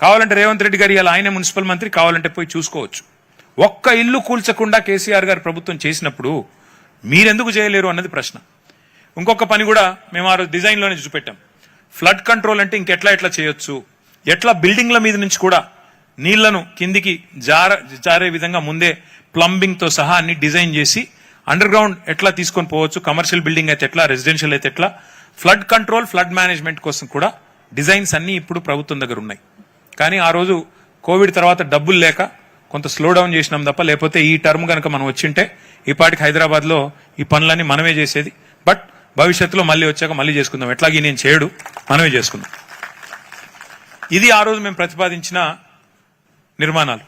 కావాలంటే రేవంత్ రెడ్డి గారు ఇలా ఆయన మున్సిపల్ మంత్రి, కావాలంటే పోయి చూసుకోవచ్చు. ఒక్క ఇల్లు కూల్చకుండా కేసీఆర్ గారి ప్రభుత్వం చేసినప్పుడు మీరెందుకు చేయలేరు అన్నది ప్రశ్న. ఇంకొక పని కూడా మేము ఆ రోజు డిజైన్లోనే చూపెట్టాం. ఫ్లడ్ కంట్రోల్ అంటే ఇంకెట్లా చేయొచ్చు, ఎట్లా బిల్డింగ్ల మీద నుంచి కూడా నీళ్లను కిందికి జారే విధంగా ముందే ప్లంబింగ్తో సహా అన్ని డిజైన్ చేసి అండర్ గ్రౌండ్ ఎట్లా తీసుకొని పోవచ్చు, కమర్షియల్ బిల్డింగ్ అయితే ఎట్లా, రెసిడెన్షియల్ అయితే ఎట్లా, ఫ్లడ్ కంట్రోల్ ఫ్లడ్ మేనేజ్మెంట్ కోసం కూడా డిజైన్స్ అన్నీ ఇప్పుడు ప్రభుత్వం దగ్గర ఉన్నాయి. కానీ ఆ రోజు కోవిడ్ తర్వాత డబ్బులు లేక కొంత స్లో డౌన్ చేసినాం తప్ప, లేకపోతే ఈ టర్మ్ కనుక మనం వచ్చింటే ఈ పాటికి హైదరాబాద్లో ఈ పనులన్నీ మనమే చేసేది. బట్ భవిష్యత్తులో మళ్ళీ వచ్చాక మళ్ళీ చేసుకుందాం, ఎట్లాగే నేను చేయడు, మనమే చేసుకుందాం. ఇది ఆ రోజు మేము ప్రతిపాదించిన నిర్మాణాలు.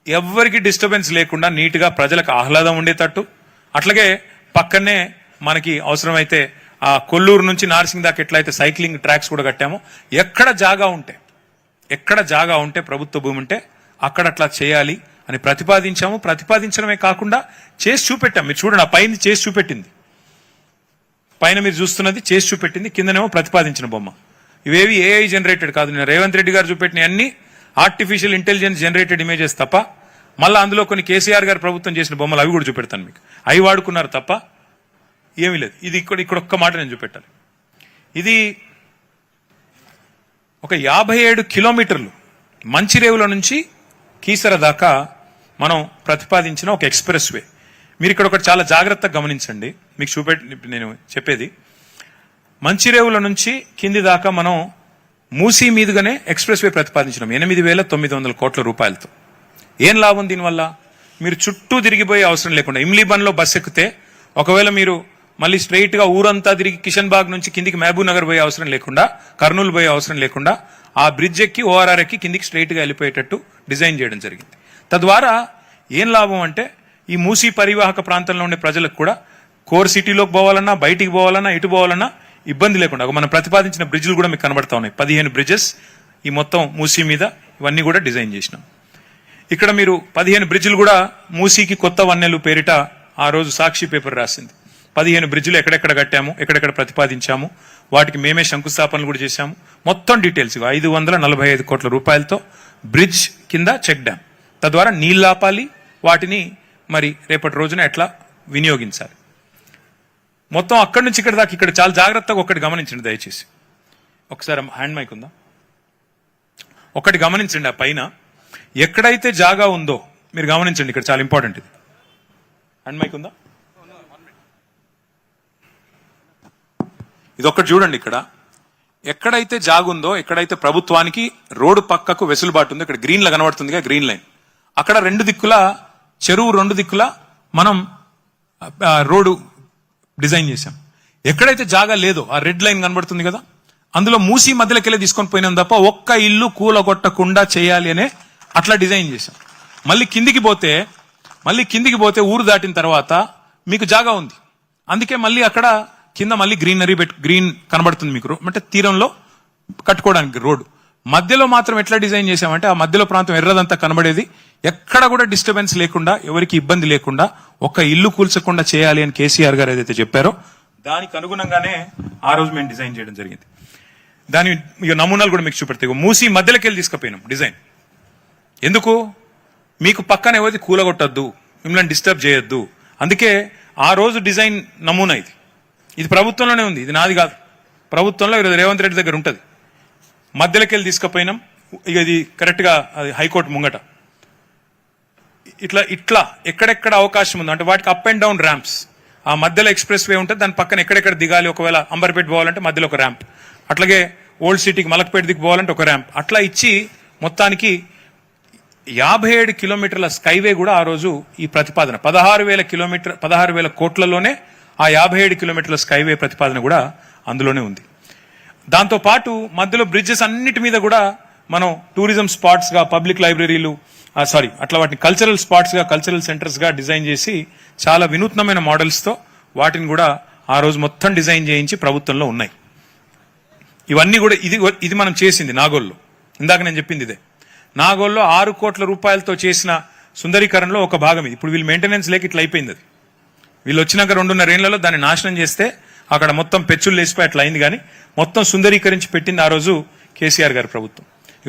ఎవ్వరికి డిస్టర్బెన్స్ లేకుండా నీట్గా ప్రజలకు ఆహ్లాదం ఉండేటట్టు, అట్లాగే పక్కనే మనకి అవసరమైతే ఆ కొల్లూరు నుంచి నార్సింగ్ దాకా ఎట్లయితే సైక్లింగ్ ట్రాక్స్ కూడా కట్టామో, ఎక్కడ జాగా ఉంటే ప్రభుత్వ భూమి ఉంటే అక్కడ అట్లా చేయాలి అని ప్రతిపాదించాము. ప్రతిపాదించడమే కాకుండా చేసి చూపెట్టాం. మీరు చూడండి, ఆ పైన చేసి చూపెట్టింది, పైన మీరు చూస్తున్నది చేసి చూపెట్టింది, కిందనేమో ప్రతిపాదించిన బొమ్మ. ఇవేవి ఏఐ జనరేటెడ్ కాదు. నేను రేవంత్ రెడ్డి గారు చూపెట్టిన అన్ని ఆర్టిఫిషియల్ ఇంటెలిజెన్స్ జనరేటెడ్ ఇమేజెస్ తప్ప, మళ్ళీ అందులో కొన్ని కేసీఆర్ గారు ప్రభుత్వం చేసిన బొమ్మలు అవి కూడా చూపెడతాను మీకు. అవి వాడుకున్నారు తప్ప ఏమీ లేదు. ఇది ఇక్కడ ఒక్క మాట నేను చూపెట్టాలి. ఇది ఒక 57 కిలోమీటర్లు మంచిరేవుల నుంచి కీసర దాకా మనం ప్రతిపాదించిన ఒక ఎక్స్ప్రెస్ వే. మీరు ఇక్కడ ఒకటి చాలా జాగ్రత్తగా గమనించండి, మీకు నేను చెప్పేది. మంచిరేవుల నుంచి కింది దాకా మనం మూసీ మీదుగానే ఎక్స్ప్రెస్ వే ప్రతిపాదించినాం 8,900 కోట్ల రూపాయలతో. ఏం లాభం దీనివల్ల? మీరు చుట్టూ తిరిగిపోయే అవసరం లేకుండా, ఇమ్లీబన్లో బస్ ఎక్కితే ఒకవేళ మీరు మళ్ళీ స్ట్రైట్ గా ఊరంతా తిరిగి కిషన్ బాగ్ నుంచి కిందికి మహబూబ్ నగర్ పోయే అవసరం లేకుండా, కర్నూలు పోయే అవసరం లేకుండా ఆ బ్రిడ్జ్ ఎక్కి ఓఆర్ఆర్ ఎక్కి కిందికి స్ట్రైట్ గా వెళ్ళిపోయేటట్టు డిజైన్ చేయడం జరిగింది. తద్వారా ఏం లాభం అంటే ఈ మూసీ పరివాహక ప్రాంతంలో ఉండే ప్రజలకు కూడా కోర్ సిటీలోకి పోవాలన్నా, బయటికి పోవాలన్నా, ఇటు పోవాలన్నా ఇబ్బంది లేకుండా మనం ప్రతిపాదించిన బ్రిడ్జ్లు కూడా మీకు కనబడతా ఉన్నాయి. 15 బ్రిడ్జెస్ ఈ మొత్తం మూసీ మీద ఇవన్నీ కూడా డిజైన్ చేసినాం. ఇక్కడ మీరు 15 బ్రిడ్జ్లు కూడా మూసీకి కొత్త వన్నెలు పేరిట ఆ రోజు సాక్షి పేపర్ రాసింది. 15 బ్రిడ్జ్లు ఎక్కడెక్కడ కట్టాము, ఎక్కడెక్కడ ప్రతిపాదించాము, వాటికి మేమే శంకుస్థాపనలు కూడా చేశాము. మొత్తం డీటెయిల్స్ 545 కోట్ల రూపాయలతో బ్రిడ్జ్ కింద చెక్ డ్యామ్. తద్వారా నీళ్ళు ఆపాలి, వాటిని మరి రేపటి రోజున ఎట్లా వినియోగించాలి. మొత్తం అక్కడి నుంచి ఇక్కడ దాకా ఇక్కడ చాలా జాగ్రత్తగా ఒకటి గమనించండి దయచేసి. ఒకసారి హ్యాండ్ మైక్ ఉందా? ఒకటి గమనించండి, ఆ పైన ఎక్కడైతే జాగా ఉందో మీరు గమనించండి, ఇక్కడ చాలా ఇంపార్టెంట్ ఇది. హ్యాండ్ మైక్ ఉందా? ఇది ఒక్కటి చూడండి. ఇక్కడ ఎక్కడైతే జాగుందో, ఎక్కడైతే ప్రభుత్వానికి రోడ్డు పక్కకు వెసులుబాటు ఉందో, ఇక్కడ గ్రీన్ లా కనబడుతుందిగా గ్రీన్ లైన్, అక్కడ 2 దిక్కుల చెరువు 2 దిక్కుల మనం రోడ్డు డిజైన్ చేశాం. ఎక్కడైతే జాగా లేదో ఆ రెడ్ లైన్ కనబడుతుంది కదా, అందులో మూసీ మధ్యలోకి వెళ్ళి తీసుకొని పోయినాం తప్ప ఒక్క ఇల్లు కూలగొట్టకుండా చేయాలి అనే అట్లా డిజైన్ చేశాం. మళ్ళీ కిందికి పోతే ఊరు దాటిన తర్వాత మీకు జాగా ఉంది, అందుకే మళ్ళీ అక్కడ కింద మళ్ళీ గ్రీన్ కనబడుతుంది మీకు, అంటే తీరంలో కట్టుకోవడానికి రోడ్డు. మధ్యలో మాత్రం ఎట్లా డిజైన్ చేశామంటే ఆ మధ్యలో ప్రాంతం ఎర్రదంతా కనబడేది, ఎక్కడ కూడా డిస్టర్బెన్స్ లేకుండా, ఎవరికి ఇబ్బంది లేకుండా, ఒక్క ఇల్లు కూల్చకుండా చేయాలి అని కేసీఆర్ గారు ఏదైతే చెప్పారో దానికి అనుగుణంగానే ఆ రోజు మేము డిజైన్ చేయడం జరిగింది. దాని ఇక నమూనాలు కూడా మీకు చూపెడతాయి. మూసీ మధ్యలోకి వెళ్ళి తీసుకుపోయినాం డిజైన్. ఎందుకు? మీకు పక్కన ఎవరిది కూలగొట్టద్దు, మిమ్మల్ని డిస్టర్బ్ చేయొద్దు. అందుకే ఆ రోజు డిజైన్ నమూనా ఇది ప్రభుత్వంలోనే ఉంది, ఇది నాది కాదు. ప్రభుత్వంలో ఈరోజు రేవంత్ రెడ్డి దగ్గర ఉంటుంది. మధ్యలోకి వెళ్ళి తీసుకుపోయినాం. ఇక ఇది కరెక్ట్ గా అది హైకోర్టు ముంగట ఇట్లా ఎక్కడెక్కడ అవకాశం ఉందో అంటే వాటికి అప్ అండ్ డౌన్ ర్యాంప్స్. ఆ మధ్యలో ఎక్స్ప్రెస్ వే ఉంటుంది, దాని పక్కన ఎక్కడెక్కడ దిగాలి, ఒకవేళ అంబర్పేట పోవాలంటే మధ్యలో ఒక ర్యాంప్, అట్లాగే ఓల్డ్ సిటీకి మలక్పేట దిక్కు పోవాలంటే ఒక ర్యాంప్, అట్లా ఇచ్చి మొత్తానికి 57 కిలోమీటర్ల స్కైవే కూడా ఆ రోజు ఈ ప్రతిపాదన 16,000 కోట్లలోనే ఆ 57 కిలోమీటర్ల స్కైవే ప్రతిపాదన కూడా అందులోనే ఉంది. దాంతో పాటు మధ్యలో బ్రిడ్జెస్ అన్నిటి మీద కూడా మనం టూరిజం స్పాట్స్ గా, పబ్లిక్ లైబ్రరీలు అట్లా వాటిని కల్చరల్ స్పాట్స్ గా, కల్చరల్ సెంటర్స్ గా డిజైన్ చేసి చాలా వినూత్నమైన మోడల్స్ తో వాటిని కూడా ఆ రోజు మొత్తం డిజైన్ చేయించి ప్రభుత్వంలో ఉన్నాయి. ఇవన్నీ కూడా ఇది మనం చేసింది నాగోల్లో. ఇందాక నేను చెప్పింది ఇదే. నాగోల్లో 6 కోట్ల రూపాయలతో చేసిన సుందరీకరణలో ఒక భాగం ఇది. ఇప్పుడు వీళ్ళు మెయింటెనెన్స్ లేక ఇట్లా అయిపోయింది. అది వీళ్ళు వచ్చినాక 2.5 ఏళ్లలో దాన్ని నాశనం చేస్తే అక్కడ మొత్తం పెచ్చులు లేసిపోయి అట్లా అయింది. కానీ మొత్తం సుందరీకరించి పెట్టింది ఆ రోజు కేసీఆర్ గారి ప్రభుత్వం.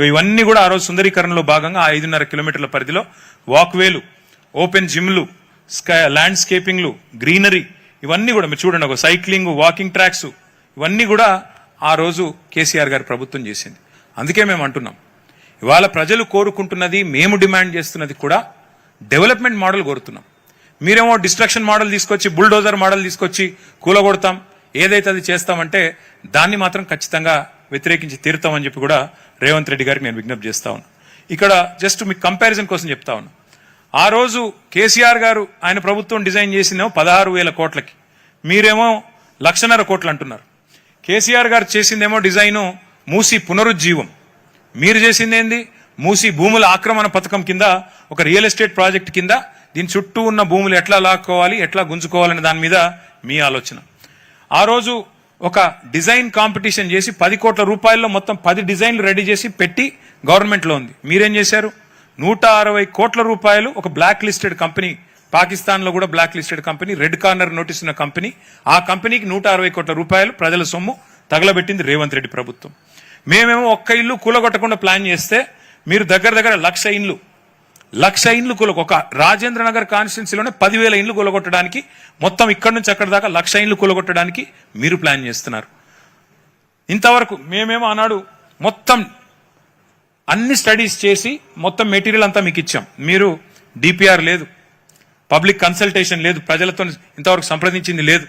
ఇవన్నీ కూడా ఆ రోజు సుందరీకరణలో భాగంగా 5.5 కిలోమీటర్ల పరిధిలో వాక్వేలు, ఓపెన్ జిమ్లు, ల్యాండ్స్కేపింగ్లు, గ్రీనరీ, ఇవన్నీ కూడా మీరు చూడండి, ఒక సైక్లింగ్, వాకింగ్ ట్రాక్స్, ఇవన్నీ కూడా ఆ రోజు కేసీఆర్ గారి ప్రభుత్వం చేసింది. అందుకే మేము అంటున్నాం, ఇవాళ ప్రజలు కోరుకుంటున్నది, మేము డిమాండ్ చేస్తున్నది కూడా డెవలప్మెంట్ మోడల్ కోరుతున్నాం. మీరేమో డిస్ట్రక్షన్ మోడల్ తీసుకొచ్చి, బుల్డోజర్ మోడల్ తీసుకొచ్చి కూలగొడతాం, ఏదైతే అది చేస్తామంటే దాన్ని మాత్రం ఖచ్చితంగా వ్యతిరేకించి తీరుతామని చెప్పి కూడా రేవంత్ రెడ్డి గారికి నేను విజ్ఞప్తి చేస్తా ఉన్నా. ఇక్కడ జస్ట్ మీకు కంపారిజన్ కోసం చెప్తా ఉన్నా. ఆ రోజు కేసీఆర్ గారు ఆయన ప్రభుత్వం డిజైన్ చేసిందేమో 16,000 కోట్లకి, మీరేమో 1,50,000 కోట్లు అంటున్నారు. కేసీఆర్ గారు చేసిందేమో డిజైను మూసీ పునరుజ్జీవం, మీరు చేసింది ఏంది? మూసీ భూముల ఆక్రమణ పథకం కింద ఒక రియల్ ఎస్టేట్ ప్రాజెక్ట్ కింద దీని చుట్టూ ఉన్న భూములు ఎట్లా లాక్కోవాలి, ఎట్లా గుంజుకోవాలనే దాని మీద మీ ఆలోచన. ఆ రోజు ఒక డిజైన్ కాంపిటీషన్ చేసి 10 కోట్ల రూపాయల్లో మొత్తం 10 డిజైన్లు రెడీ చేసి పెట్టి గవర్నమెంట్లో ఉంది. మీరేం చేశారు? 160 కోట్ల రూపాయలు ఒక బ్లాక్ లిస్టెడ్ కంపెనీ, పాకిస్తాన్ లో కూడా blacklisted company, red corner notice ఉన్న కంపెనీ, ఆ కంపెనీకి 160 కోట్ల రూపాయలు ప్రజల సొమ్ము తగలబెట్టింది రేవంత్ రెడ్డి ప్రభుత్వం. మేమేమో ఒక్క ఇల్లు కూలగొట్టకుండా ప్లాన్ చేస్తే మీరు దగ్గర 1,00,000 ఇండ్లు ఒక రాజేంద్ర నగర్ కాన్స్టిట్యున్సీలోనే 10,000 ఇండ్లు కూలగొట్టడానికి, మొత్తం ఇక్కడి నుంచి అక్కడ దాకా 1,00,000 ఇండ్లు కూలగొట్టడానికి మీరు ప్లాన్ చేస్తున్నారు. ఇంతవరకు మేమేమో ఆనాడు మొత్తం అన్ని స్టడీస్ చేసి మొత్తం మెటీరియల్ అంతా మీకు ఇచ్చాం. మీరు డిపిఆర్ లేదు, పబ్లిక్ కన్సల్టేషన్ లేదు, ప్రజలతో ఇంతవరకు సంప్రదించింది లేదు,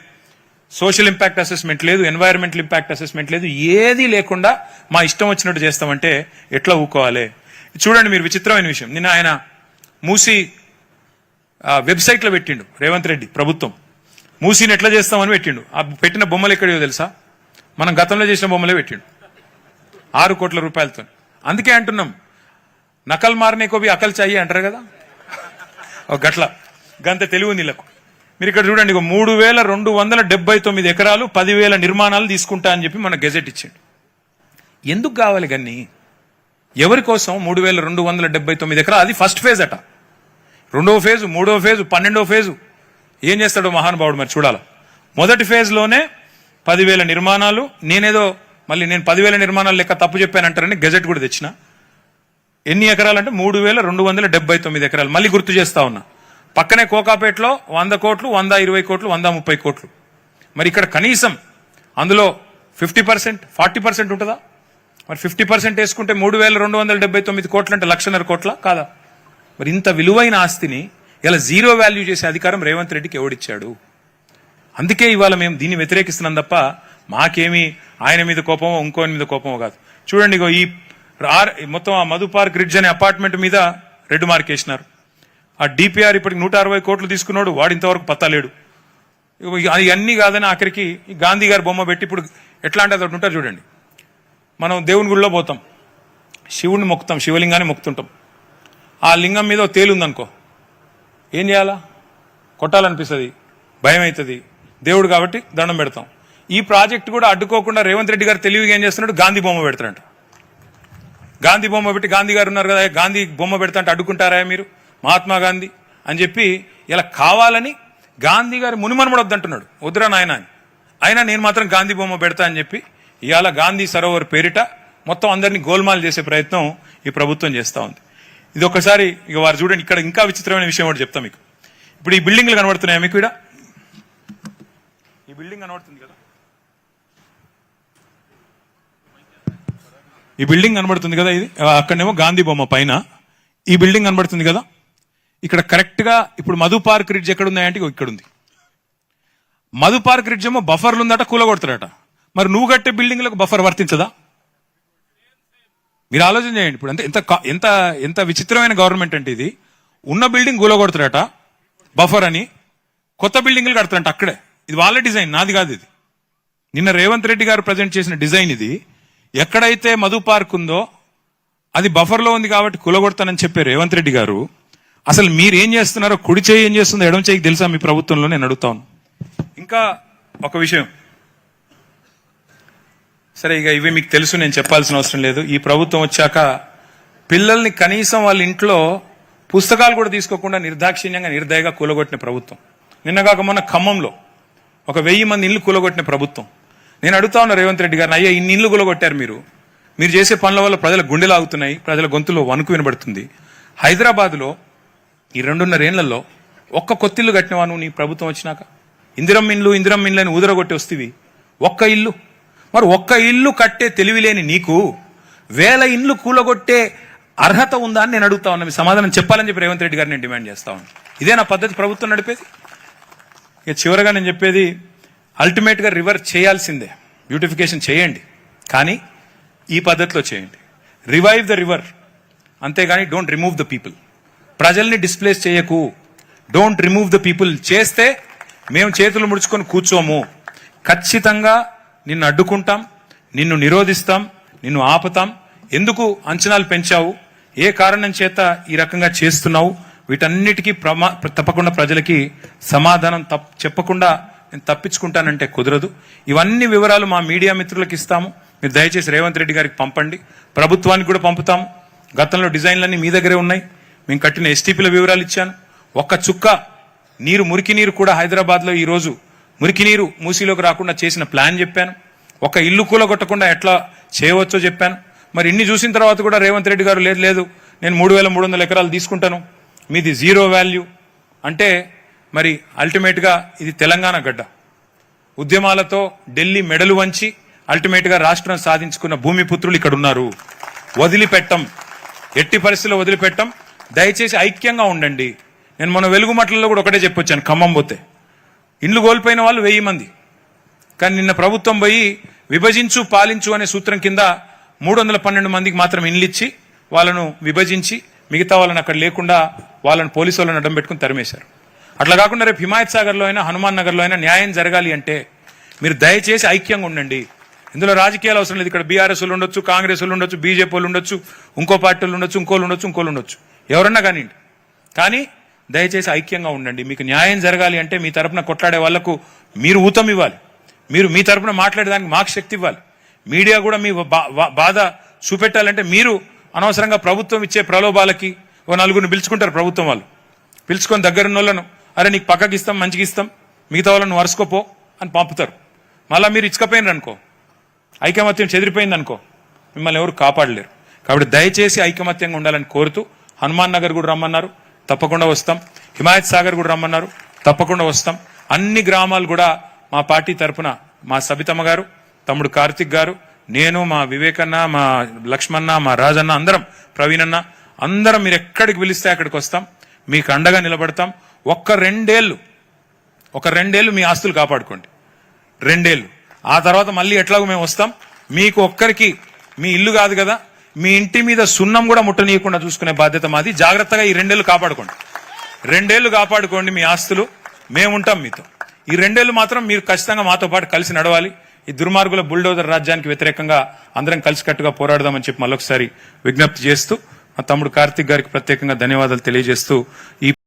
సోషల్ ఇంపాక్ట్ అసెస్మెంట్ లేదు, ఎన్వైరన్మెంటల్ ఇంపాక్ట్ అసెస్మెంట్ లేదు, ఏదీ లేకుండా మా ఇష్టం వచ్చినట్టు చేస్తామంటే ఎట్లా ఊకోవాలి? చూడండి మీరు, విచిత్రమైన విషయం, నిన్న ఆయన మూసీ వెబ్సైట్లో పెట్టిండు రేవంత్ రెడ్డి ప్రభుత్వం. మూసీని ఎట్లా చేస్తామని పెట్టిండు. ఆ పెట్టిన బొమ్మలు ఎక్కడో తెలుసా? మనం గతంలో చేసిన బొమ్మలే పెట్టిండు 6 కోట్ల రూపాయలతో. అందుకే అంటున్నాం, నకల్ మారనే కోబి అకల్ చాయి అంటారు కదా, గట్ల గంత తెలివి నీళ్ళకు. మీరు ఇక్కడ చూడండి, 3,279 ఎకరాలు 10,000 నిర్మాణాలు తీసుకుంటా అని చెప్పి మన గెజెట్ ఇచ్చిండు. ఎందుకు కావాలి గన్ని? ఎవరి కోసం 3,279 ఎకరాలు? అది ఫస్ట్ ఫేజ్ అట. 2వ ఫేజు, 3వ ఫేజు, 12వ ఫేజు ఏం చేస్తాడో మహానుభావుడు మరి చూడాల. మొదటి ఫేజ్ లోనే 10,000 నిర్మాణాలు. నేను 10,000 నిర్మాణాలు లెక్క తప్పు చెప్పానంటారని గెజెట్ కూడా తెచ్చిన. ఎన్ని ఎకరాలు అంటే 3,279 ఎకరాలు. మళ్ళీ గుర్తు చేస్తా ఉన్నా, పక్కనే కోకాపేటలో 100 కోట్లు, 120 కోట్లు, 130 కోట్లు. మరి ఇక్కడ కనీసం అందులో 50%, 40% ఉంటుందా? మరి 50% వేసుకుంటే 3,279 కోట్లు అంటే 1,50,000 కోట్ల కాదా? మరి ఇంత విలువైన ఆస్తిని ఇలా జీరో వాల్యూ చేసే అధికారం రేవంత్ రెడ్డికి ఎవడిచ్చాడు? అందుకే ఇవాళ మేము దీన్ని వ్యతిరేకిస్తున్నాం తప్ప మాకేమీ ఆయన మీద కోపమో ఇంకోని మీద కోపమో కాదు. చూడండి, ఈ మొత్తం ఆ మధు పార్క్ రిడ్జ్ అనే అపార్ట్మెంట్ మీద రెడ్ మార్క్ వేసినారు. ఆ డిపిఆర్ ఇప్పటికి 160 కోట్లు తీసుకున్నాడు, వాడు ఇంతవరకు పత్తలేడు. అది అన్నీ కాదని ఆఖరికి గాంధీ గారి బొమ్మ పెట్టి, ఇప్పుడు ఎట్లా అంటే అది ఉంటారు చూడండి, మనం దేవుని గుడిలో పోతాం, శివుడిని మొక్కుతాం, శివలింగాన్ని మొక్కుతుంటాం. ఆ లింగం మీద తేలుందనుకో, ఏం చేయాలా? కొట్టాలనిపిస్తుంది, భయం అవుతుంది. దేవుడు కాబట్టి దండం పెడతాం. ఈ ప్రాజెక్ట్ కూడా అడ్డుకోకుండా రేవంత్ రెడ్డి గారు తెలివిగా ఏం చేస్తున్నాడు? గాంధీ బొమ్మ పెడతారంట. గాంధీ బొమ్మ పెట్టి, గాంధీ గారు ఉన్నారు కదా, గాంధీ బొమ్మ పెడతా అంటే అడ్డుకుంటారా మీరు? మహాత్మా గాంధీ అని చెప్పి ఇలా కావాలని గాంధీ గారు మునిమనమడు వద్దంటున్నాడు. వద్దురా నాయన అని. అయినా నేను మాత్రం గాంధీ బొమ్మ పెడతా అని చెప్పి ఇవాళ గాంధీ సరోవర్ పేరిట మొత్తం అందరినీ గోల్మాల్ చేసే ప్రయత్నం ఈ ప్రభుత్వం చేస్తూ ఉంది. ఇది ఒకసారి ఇక వారు చూడండి, ఇక్కడ ఇంకా విచిత్రమైన విషయం ఒకటి చెప్తాం మీకు. ఇప్పుడు ఈ బిల్డింగ్లు కనబడుతున్నాయా మీకు? ఇక్కడ ఈ బిల్డింగ్ కనబడుతుంది కదా, ఈ బిల్డింగ్ కనబడుతుంది కదా, ఇది అక్కడనేమో గాంధీ బొమ్మ పైన ఈ బిల్డింగ్ కనబడుతుంది కదా. ఇక్కడ కరెక్ట్ గా ఇప్పుడు మధు పార్క్ రిడ్జ్ ఎక్కడ ఉన్నాయంటే ఇక్కడ ఉంది. మధు పార్క్ రిడ్జ్ ఏమో బఫర్లు ఉందట, కూలగొడతాడట. మరి నువ్వు కట్టే బిల్డింగ్లకు బఫర్ వర్తించదా? మీరు ఆలోచన చేయండి. ఇప్పుడు ఎంత ఎంత ఎంత విచిత్రమైన గవర్నమెంట్ అంటే ఇది. ఉన్న బిల్డింగ్ కూలగొడతాడట బఫర్ అని, కొత్త బిల్డింగ్లు కడతాడంట అక్కడే. ఇది వాళ్ళ డిజైన్, నాది కాదు ఇది. నిన్న రేవంత్ రెడ్డి గారు ప్రజెంట్ చేసిన డిజైన్ ఇది. ఎక్కడైతే మధు పార్క్ ఉందో అది బఫర్లో ఉంది కాబట్టి కూలగొడతానని చెప్పే రేవంత్ రెడ్డి గారు, అసలు మీరు ఏం చేస్తున్నారో, కుడి చేయి ఏం చేస్తుందో ఎడమ చేయికి తెలుసా మీ ప్రభుత్వంలో? నేను అడుగుతాను. ఇంకా ఒక విషయం, సరే ఇక ఇవి మీకు తెలుసు, నేను చెప్పాల్సిన అవసరం లేదు. ఈ ప్రభుత్వం వచ్చాక పిల్లల్ని కనీసం వాళ్ళ ఇంట్లో పుస్తకాలు కూడా తీసుకోకుండా నిర్దాక్షిణ్యంగా నిర్దయగా కూలగొట్టిన ప్రభుత్వం. నిన్నగాక మొన్న ఖమ్మంలో 1,000 మంది ఇల్లు కూలగొట్టిన ప్రభుత్వం. నేను అడుగుతా ఉన్నా రేవంత్ రెడ్డి గారిని, అయ్యా ఇన్ని ఇల్లు కూలగొట్టారు మీరు చేసే పనుల వల్ల ప్రజల గుండెలు ఆగుతున్నాయి, ప్రజల గొంతులో వణుకు వినబడుతుంది. హైదరాబాద్లో ఈ 2.5 ఏళ్లలో ఒక్క కొత్తిల్లు కట్టినవా నువ్వు నీ ప్రభుత్వం వచ్చినాక? ఇందిరమ్మ ఇండ్లు అని ఊదరగొట్టి వస్తేవి ఒక్క ఇల్లు. మరి ఒక్క ఇల్లు కట్టే తెలివిలేని నీకు 1000 ఇండ్లు కూలగొట్టే అర్హత ఉందా అని నేను అడుగుతా ఉన్నా. మీ సమాధానం చెప్పాలని చెప్పి రేవంత్ రెడ్డి గారిని నేను డిమాండ్ చేస్తా ఉన్నాను. ఇదే నా పద్ధతి ప్రభుత్వం నడిపేది? ఇక చివరగా నేను చెప్పేది, అల్టిమేట్ గా రివర్ చేయాల్సిందే, బ్యూటిఫికేషన్ చేయండి, కానీ ఈ పద్ధతిలో చేయండి. రివైవ్ ద రివర్, అంతేగాని డోంట్ రిమూవ్ ద పీపుల్. ప్రజల్ని డిస్ప్లేస్ చేయకు, డోంట్ రిమూవ్ ద పీపుల్. చేస్తే మేము చేతులు ముడుచుకొని కూర్చోము. ఖచ్చితంగా నిన్ను అడ్డుకుంటాం, నిన్ను నిరోధిస్తాం, నిన్ను ఆపుతాం. ఎందుకు అంచనాలు పెంచావు, ఏ కారణం చేత ఈ రకంగా చేస్తున్నావు, వీటన్నిటికీ తప్పకుండా ప్రజలకి సమాధానం చెప్పకుండా నేను తప్పించుకుంటానంటే కుదరదు. ఇవన్నీ వివరాలు మా మీడియా మిత్రులకు ఇస్తాము. మీరు దయచేసి రేవంత్ రెడ్డి గారికి పంపండి, ప్రభుత్వానికి కూడా పంపుతాము. గతంలో డిజైన్లన్నీ మీ దగ్గరే ఉన్నాయి. మేము కట్టిన ఎస్టీపీల వివరాలు ఇచ్చాను. ఒక్క చుక్క నీరు, మురికి నీరు కూడా హైదరాబాద్లో ఈరోజు మురికి నీరు మూసీలోకి రాకుండా చేసిన ప్లాన్ చెప్పాను. ఒక ఇల్లు కూలగొట్టకుండా ఎట్లా చేయవచ్చో చెప్పాను. మరి ఇన్ని చూసిన తర్వాత కూడా రేవంత్ రెడ్డి గారు లేదు నేను 3,300 ఎకరాలు తీసుకుంటాను, మీది జీరో వాల్యూ అంటే మరి అల్టిమేట్గా ఇది తెలంగాణ గడ్డ. ఉద్యమాలతో ఢిల్లీ మెడలు వంచి అల్టిమేట్గా రాష్ట్రం సాధించుకున్న భూమిపుత్రులు ఇక్కడ ఉన్నారు. వదిలిపెట్టం, ఎట్టి పరిస్థితుల్లో వదిలిపెట్టం. దయచేసి ఐక్యంగా ఉండండి. నేను మన వెలుగుమట్లలో కూడా ఒకటే చెప్పొచ్చాను, ఖమ్మం పోతే ఇండ్లు కోల్పోయిన వాళ్ళు 1000 మంది. కానీ నిన్న ప్రభుత్వం పోయి విభజించు పాలించు అనే సూత్రం కింద 312 మందికి మాత్రం ఇండ్లు ఇచ్చి వాళ్ళను విభజించి మిగతా వాళ్ళని అక్కడ లేకుండా వాళ్ళని పోలీసు వాళ్ళని అడ్డం పెట్టుకుని తరిమేశారు. అట్లా కాకుండా రేపు హిమాయత్ సాగర్లో అయినా హనుమాన్ నగర్లో అయినా న్యాయం జరగాలి అంటే మీరు దయచేసి ఐక్యంగా ఉండండి. ఇందులో రాజకీయాలు అవసరం లేదు. ఇక్కడ బీఆర్ఎస్ వాళ్ళు ఉండొచ్చు, కాంగ్రెస్ వాళ్ళు ఉండొచ్చు, బీజేపీ వాళ్ళు ఉండొచ్చు, ఇంకో పార్టీలు ఉండొచ్చు, ఇంకోళ్ళు ఉండొచ్చు, ఎవరన్నా కానివ్వండి. కానీ దయచేసి ఐక్యంగా ఉండండి. మీకు న్యాయం జరగాలి అంటే మీ తరపున కొట్లాడే వాళ్లకు మీరు ఊతం ఇవ్వాలి. మీరు మీ తరపున మాట్లాడేదానికి మాకు శక్తి ఇవ్వాలి. మీడియా కూడా మీ బాధ చూపెట్టాలంటే మీరు అనవసరంగా ప్రభుత్వం ఇచ్చే ప్రలోభాలకి ఓ నలుగురిని పిలుచుకుంటారు. ప్రభుత్వం వాళ్ళు పిలుచుకొని దగ్గరున్న వాళ్ళను అరే నీకు పక్కకి ఇస్తాం, మంచిగా ఇస్తాం, మిగతా వాళ్ళను వరుసుకోపో అని పంపుతారు. మళ్ళీ మీరు ఇచ్చకపోయినారు అనుకో, ఐకమత్యం చెదిరిపోయింది అనుకో, మిమ్మల్ని ఎవరు కాపాడలేరు. కాబట్టి దయచేసి ఐకమత్యంగా ఉండాలని కోరుతూ హనుమాన్ నగర్ కూడా రమ్మన్నారు, తప్పకుండా వస్తాం. హిమాయత్ సాగర్ కూడా రమ్మన్నారు, తప్పకుండా వస్తాం. అన్ని గ్రామాలు కూడా మా పార్టీ తరఫున మా సబితమ్మ గారు, తమ్ముడు కార్తిక్ గారు, నేను, మా వివేకన్న, మా లక్ష్మణ, మా రాజన్న, అందరం, ప్రవీణన్న, అందరం మీరు ఎక్కడికి పిలిస్తే అక్కడికి వస్తాం. మీకు అండగా నిలబడతాం. ఒక్క రెండేళ్లు మీ ఆస్తులు కాపాడుకోండి. 2 ఏళ్ళు ఆ తర్వాత మళ్ళీ ఎట్లాగో మేము వస్తాం. మీకు ఒక్కరికి మీ ఇల్లు కాదు కదా, మీ ఇంటి మీద సున్నం కూడా ముట్టనీయకుండా చూసుకునే బాధ్యత మాది. జాగ్రత్తగా ఈ 2 ఏళ్ళు కాపాడుకోండి. 2 ఏళ్ళు కాపాడుకోండి మీ ఆస్తులు. మేముంటాం మీతో. ఈ 2 ఏళ్ళు మాత్రం మీరు ఖచ్చితంగా మాతో పాటు కలిసి నడవాలి. ఈ దుర్మార్గుల బుల్డోజర్ రాజ్యానికి వ్యతిరేకంగా అందరం కలిసికట్టుగా పోరాడదామని చెప్పి మళ్ళొకసారి విజ్ఞప్తి చేస్తూ మా తమ్ముడు కార్తిక్ గారికి ప్రత్యేకంగా ధన్యవాదాలు తెలియజేస్తూ ఈ